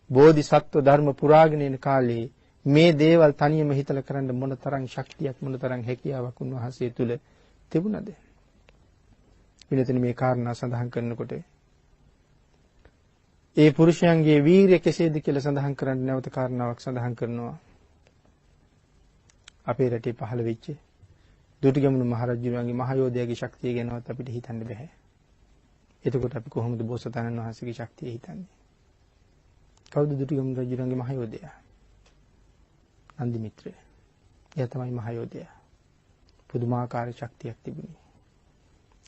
[SPEAKER 1] බෝධිසත්ව ධර්ම පුරාගෙන යන කාලේ මේ දේවල් තනියම හිතලා කරන්න මොන තරම් ශක්තියක් මොන තරම් හැකියාවක් උන්වහන්සේ තුල තිබුණද? විනතන මේ කාරණා සඳහන් කරනකොට ඒ පුරුෂයන්ගේ වීරිය කෙසේද කියලා සඳහන් කරන්න නැවත කාරණාවක් සඳහන් කරනවා. අපේ රටේ පහළ වෙච්ච දුටුගැමුණු මහරජුණන්ගේ මහයෝධයාගේ ශක්තිය ගැනවත් අපිට හිතන්න බෑ. එතකොට අපි කොහොමද බෝසතාණන් වහන්සේගේ ශක්තිය හිතන්නේ? කවුද දුටුගැමුණු රජුණන්ගේ මහයෝධයා? නන්දි මිත්‍රය. එයා තමයි මහයෝධයා. පුදුමාකාර ශක්තියක් තිබුණේ.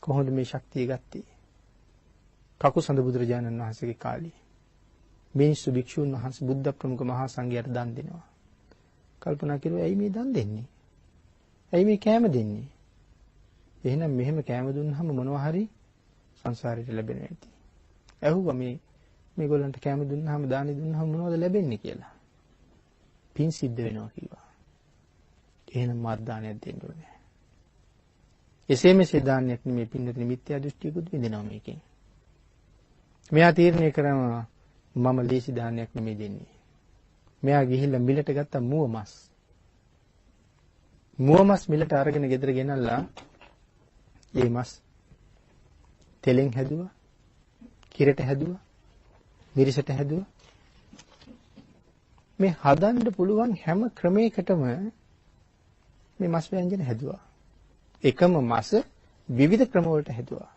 [SPEAKER 1] කොහොමද මේ ශක්තිය ගත්තේ? කකුසඳ බුදුරජාණන් වහන්සේගේ කාලේ මිනිස්සු භික්ෂුන් වහන්සේ බුද්ධ ප්‍රමුඛ මහා සංඝයාට දන් දෙනවා. කල්පනා කරුවා ඇයි මේ දන් දෙන්නේ? ඇයි මේ කෑම දෙන්නේ? එහෙනම් මෙහෙම කෑම දුන්නාම මොනවා හරි සංසාරයට ලැබෙනවා ඇති. ඇහුවා මේගොල්ලන්ට කෑම දුන්නාම දානි දුන්නාම මොනවද ලැබෙන්නේ කියලා. පින් සිද්ධ වෙනවා කිව්වා. එහෙනම් මාත් දානයක් දෙන්න ඕනේ. එසේ මෙසේ දානයක් නෙමෙයි පින්නතුනි මිත්‍යා දෘෂ්ටියකුත් විඳිනවා මේකෙන්. මෙයා තීරණය කරනවා මම ලේසි දානයක් නෙමෙයි දෙන්නේ. මෙයා ගිහිල්ලා මිලට ගත්ත මුව මස්. මුව මස් මිලට අරගෙන ගෙදර ගෙනල්ලා ඒ මස් තෙලෙන් හැදුවා, කිරට හැදුවා, මිරිසට හැදුවා. මේ හදන්න පුළුවන් හැම ක්‍රමයකටම මේ මස් ව්‍යංජන හැදුවා. එකම මස් විවිධ ක්‍රම වලට හැදුවා.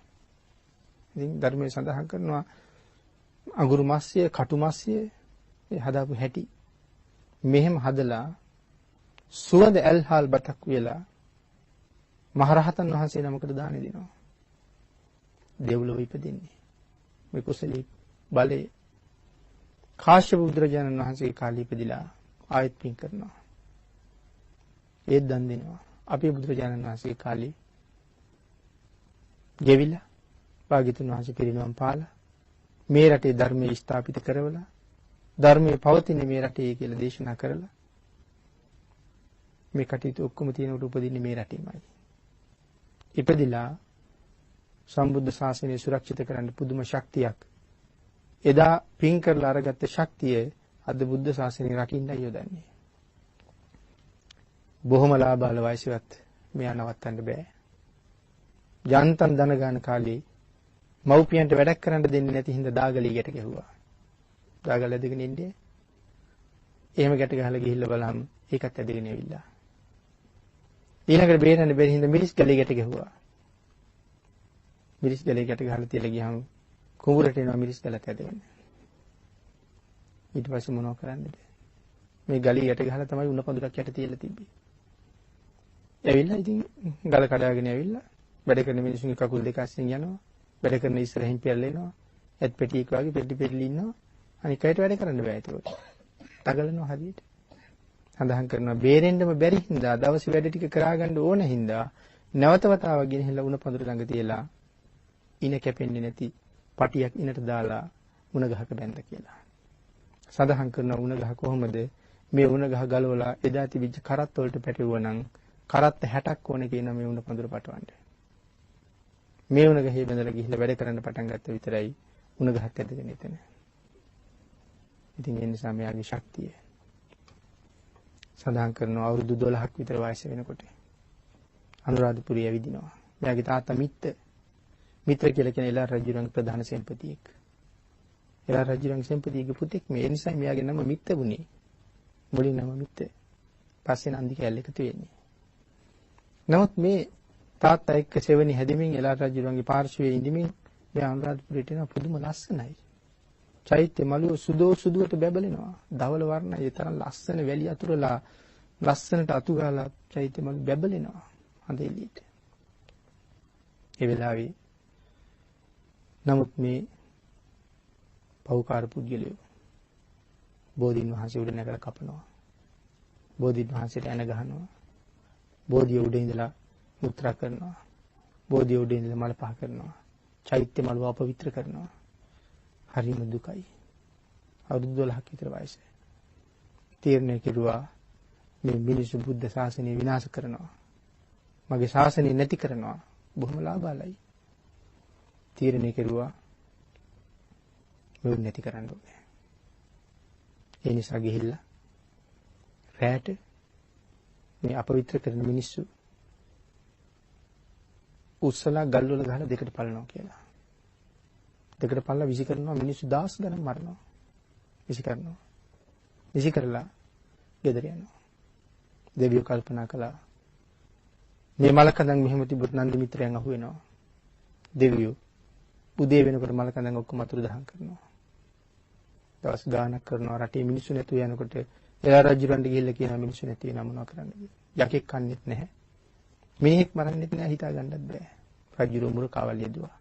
[SPEAKER 1] ඉතින් ධර්මයේ සඳහන් කරනවා අඟුරු මස්ය, කටු මස්ය මේ හදාපු හැටි. මෙහෙම හදලා සුවඳ ඇල්හාල් බතක් වෙලා මහරහතන් වහන්සේ නමකට දාන දෙනවා. දෙව්ලොව ඉපදෙන්නේ. මේ කුසලී බලේ කාශ්‍යප බුදුරජාණන් වහන්සේගේ කාලේ ඉපදිලා ආයත් පින් කරනවා. ඒත් දන් දෙනවා. අපේ බුදුරජාණන් වහන්සේගේ කාලේ ගෙවිලා භාග්‍යතුන් වහන්සේ පිරිනවම් පාලා මේ රටේ ධර්මයේ ස්ථාපිත කරවලා ධර්මයේ පවතින මේ රටේ කියලා දේශනා කරලා මේ කටයුතු ඔක්කොම තියෙනකොට උපදින්නේ මේ රටේමයි. ඉපදිලා සම්බුද්ධ ශාසනය සුරක්ෂිත කරන්න පුදුම ශක්තියක් එදා පින් කරලා අරගත්ත ශක්තිය අද බුද්ධ ශාසනය රකින්නයි යොදන්නේ. බොහොම ලාභාල වයසවත් මෙයා නවත්තන්න බෑ. යන්තම් දන ගන්න කාලේ මව්පියන්ට වැඩක් කරන්න දෙන්නේ නැති හින්දා දාගලියට ගැහුවා. දාගල ඇදගෙන ඉන්නේ. එහෙම ගැට ගහලා ගිහිල්ලා බලහම ඒකත් ඇදගෙන ඇවිල්ලා. ඊළඟට බේරන්න බැරි හින්දා මිරිස් ගලයකට ගැහුවා. මිරිස් ගලයකට ගහලා තියලා ගියාම කුඹුරට එනවා මිරිස් ගලත් ඇදගෙන. ඊට පස්සේ මොනව කරන්නද? මේ ගලියට ගහලා තමයි උණ පඳුරක් යට තියලා තිබ්බේ. ඇවිල්ලා ඉතින් ගල කඩාගෙන ඇවිල්ලා වැඩ කරන මිනිස්සුන්ගේ කකුල් දෙක අස්සෙන් යනවා. වැඩ කරන ඉස්සරහින් පියල්ලා ඇත් පෙටියෙක් වගේ පෙට්ටි පෙරලි ඉන්නවා. අනික අයට වැඩ කරන්න බෑ ඒක. තගලනවා හරියට. සඳහන් කරනවා බේරෙන්නම බැරි හින්දා දවස් වැඩ ටික කරා ගන්න ඕන හින්දා නැවත වතාවක් ගෙනහිලා උණ පඳුර ළඟ තියලා ඉන කැපෙන්නේ නැති පටියක් ඉනට දාලා උණ ගහක බැඳ කියලා. සඳහන් කරන උණ ගහ කොහොමද මේ උණ ගහ ගලවලා එදා තිබිච්ච කරත් වලට පැටවුවා නම් කරත් 60ක් ඕනේ කියන මේ උණ පඳුර පටවන්න. මේ උණ ගහේ බැඳලා ගිහිල්ලා වැඩ කරන්න පටන් ගත්ත විතරයි උණ ගහත් ඇදගෙන ඉතන. ඉතින් ඒ නිසා මෙයාගේ ශක්තිය සඳහන් කරනවා අවුරුදු 12ක් විතර වයස වෙනකොට අනුරාධපුරය ඇවිදිනවා. එයාගේ තාත්තා මිත්‍ර කියලා කියන එළා රජුගේ ප්‍රධාන සෙන්පතියෙක්. එළා රජුගේ සෙන්පතියෙකුගේ පුතෙක් මේ නිසා මෙයාගේ නම මිත්ත වුණේ. මුලින් නම මිත්ත. පස්සේ නන්දි කැලේ එකතු වෙන්නේ. නමුත් මේ තාත්තා එක්ක සෙවණි හැදෙමින් එළා රජුගේ පාර්ශවයේ ඉඳිමින් මේ අනුරාධපුරයට එන පුදුම ලස්සනයි. චෛත්‍ය මළුව සුදුවට බැබලෙනවා. ධවල වර්ණයි ඒ තරම් ලස්සන වැලි අතුරලා ලස්සනට අතු ගාලා චෛත්‍ය මළුව බැබලෙනවා. හඳ එළියට. ඒ වෙලාවේ නමුත් මේ පෞකාර පුද්ගලයෝ බෝධීන් වහන්සේ උඩ නැගලා කපනවා. බෝධීන් වහන්සේට ඇන ගහනවා. බෝධිය උඩ ඉඳලා මුත්‍රා කරනවා. බෝධිය උඩ ඉඳලා මල පහ කරනවා. චෛත්‍ය මළුව අපවිත්‍ර කරනවා. හරිම දුකයි. අවුරුදු 12ක් විතර වයස. තීරණය කෙරුවා මේ මිනිස්සු බුද්ධ ශාසනය විනාශ කරනවා. මගේ ශාසනය නැති කරනවා. බොහොම ලාභාලයි. තීරණය කෙරුවා මේක නැති කරන්න ඕනේ. ඒ නිසා ගිහිල්ලා රැට මේ අපවිත්‍ර කරන මිනිස්සු උස්සලා ගල් වල ගහලා දෙකට පලනවා කියලා. දෙකට පල්ලා විසි කරනවා මිනිස්සු 10 ගණන් මරනවා. විසි කරනවා. විසි කරලා ගෙදර යනවා. දෙවියෝ කල්පනා කළා මේ මලකඳන් මෙහෙම තිබුත් නන්දි මිත්‍රයන් අහු වෙනවා. දෙවියෝ උදේ වෙනකොට මලකඳන් ඔක්කොම අතුරු දහන් කරනවා. දවස් ගානක් කරනවා රටේ මිනිස්සු නැතු යනකොට එලා රජුරන්ට ගිහිල්ලා කියනවා මිනිස්සු නැති වෙනා මොනවා කරන්නද? යකෙක් කන්නේත් නැහැ. මිනිහෙක් මරන්නෙත් නැහැ හිතා ගන්නත් බෑ. රජුරු මුර කාවල් යදුවා.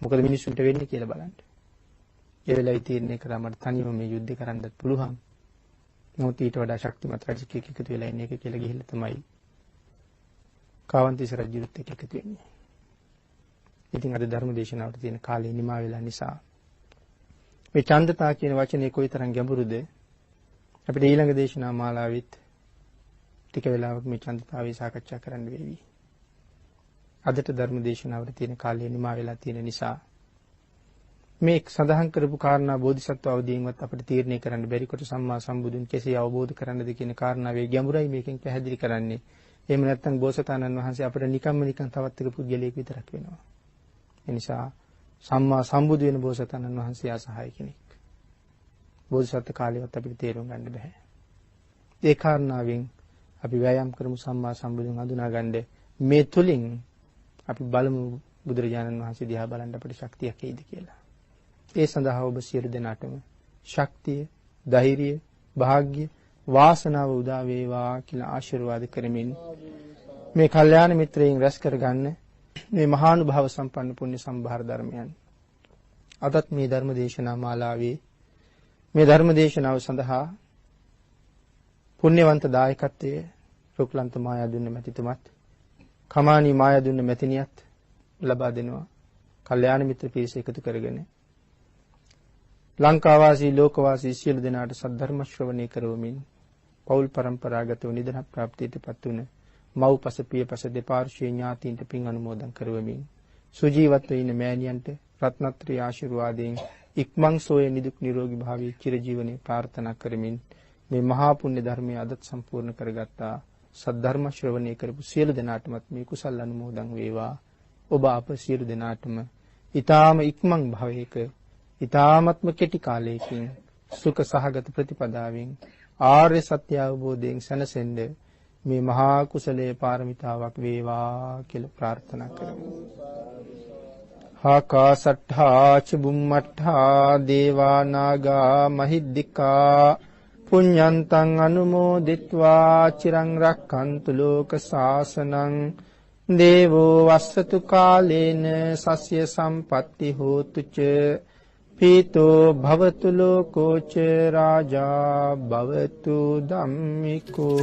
[SPEAKER 1] මොකද මිනිස්සුන්ට වෙන්නේ කියලා බලන්න. ඒ වෙලාවේ තීරණය කරා මට තනියම මේ යුද්ධය කරන්නත් පුළුවන්. මොකද ඊට වඩා ශක්තිමත් රජකෙක් එකතු වෙලා ඉන්නේ එක කියලා ගිහිල්ලා තමයි කාවන්තිස රජුත් එක්ක එකතු වෙන්නේ. ඉතින් අද ධර්ම දේශනාවට තියෙන කාලය නිමා වෙලා නිසා මේ ඡන්දතා කියන වචනේ කොයිතරම් ගැඹුරුද අපිට ඊළඟ දේශනා මාලාවෙත් ටික වෙලාවක මේ ඡන්දතාවේ සාකච්ඡා කරන්න වෙවි. අදට ධර්ම දේශනාවට තියෙන කාලය නිමා වෙලා තියෙන නිසා මේ සඳහන් කරපු කාරණා බෝධිසත්ව අවදීන්වත් අපිට තීරණය කරන්න බැරි කොට සම්මා සම්බුදුන් කෙසේ අවබෝධ කරන්නද කියන කාරණාවේ ගැඹුරයි මේකෙන් පැහැදිලි කරන්නේ. එහෙම නැත්නම් බෝසතාණන් වහන්සේ අපිට නිකන් තවත් එක පුද්ගලයෙක් විතරක් වෙනවා. ඒ නිසා සම්මා සම්බුදු වෙන බෝසතාණන් වහන්සේ ආසහාය කෙනෙක්. බෝධිසත්ව කාලයවත් අපිට තේරුම් ගන්න බෑ. ඒ කාරණාවෙන් අපි වෑයම් කරමු සම්මා සම්බුදුන් හඳුනා ගන්න. මේ තුලින් අපි බලමු බුදුරජාණන් වහන්සේ දිහා බලන්න අපිට ශක්තියක් එයිද කියලා. ඒ සඳහා ඔබ සියලු දෙනාටම ශක්තිය, ධෛර්යය, වාග්ය, වාසනාව උදා වේවා කියලා ආශිර්වාද කරමින් මේ කල්යාණ මිත්‍රයන් රැස් කරගන්න මේ මහානුභාව සම්පන්න පුණ්‍ය සම්භාර ධර්මයන් අදත් මේ ධර්ම දේශනා මාලාවේ මේ ධර්ම දේශනාව සඳහා පුණ්‍යවන්ත දායකත්වයේ රුක්ලන්ත මායාදුන්න මැතිතුමත් කමානී මායාදුන්න මැතිණියත් ලබා දෙනවා. කල්යාණ මිත්‍ර පිරිස එකතු කරගෙන ලංකාවාසී ලෝකවාසී සියලු දෙනාට සද්ධර්ම ශ්‍රවණය කරවමින් පෞල් પરම්පරාගතව නිදන ප්‍රාප්තියටපත් වුණ මව්පස පියපස දෙපාර්ශ්වයේ ඥාතීන්ට පින් අනුමෝදන් කරවමින් සුජීවත්ව ඉන්න මෑණියන්ට රත්නත්‍රි ආශිර්වාදයෙන් ඉක්මන් සෝය නිදුක් නිරෝගී භාවයේ චිරජීවනයේ ප්‍රාර්ථනා කරමින් මේ මහා පුණ්‍ය ධර්මය අදත් සම්පූර්ණ කරගත්තා සද්ධර්ම ශ්‍රවණය කරපු සියලු දෙනාටමත් මේ කුසල් අනුමෝදන් වේවා. ඔබ අප සියලු දෙනාටම ඊ타ම ඉක්මන් භවයක ඊ타මත්ම කෙටි කාලයකින් සුඛ සහගත ප්‍රතිපදාවෙන් ආර්ය සත්‍ය අවබෝධයෙන් සැනසෙන්න මේ මහා කුසලයේ පාරමිතාවක් වේවා කියලා ප්‍රාර්ථනා කරමු. ආකාසට්ඨා ච බුම්මට්ඨා දේවා නාග මහිද්దికා පුඤ්ඤන්තං අනුමෝදිත්වා චිරං රක්ඛන්තු ලෝක සාසනං දේවෝ වස්සතු කාලේන සස්ය සම්පatti හෝතු ච පීතෝ භවතු ලෝකෝ ච රාජා භවතු ධම්මිකෝ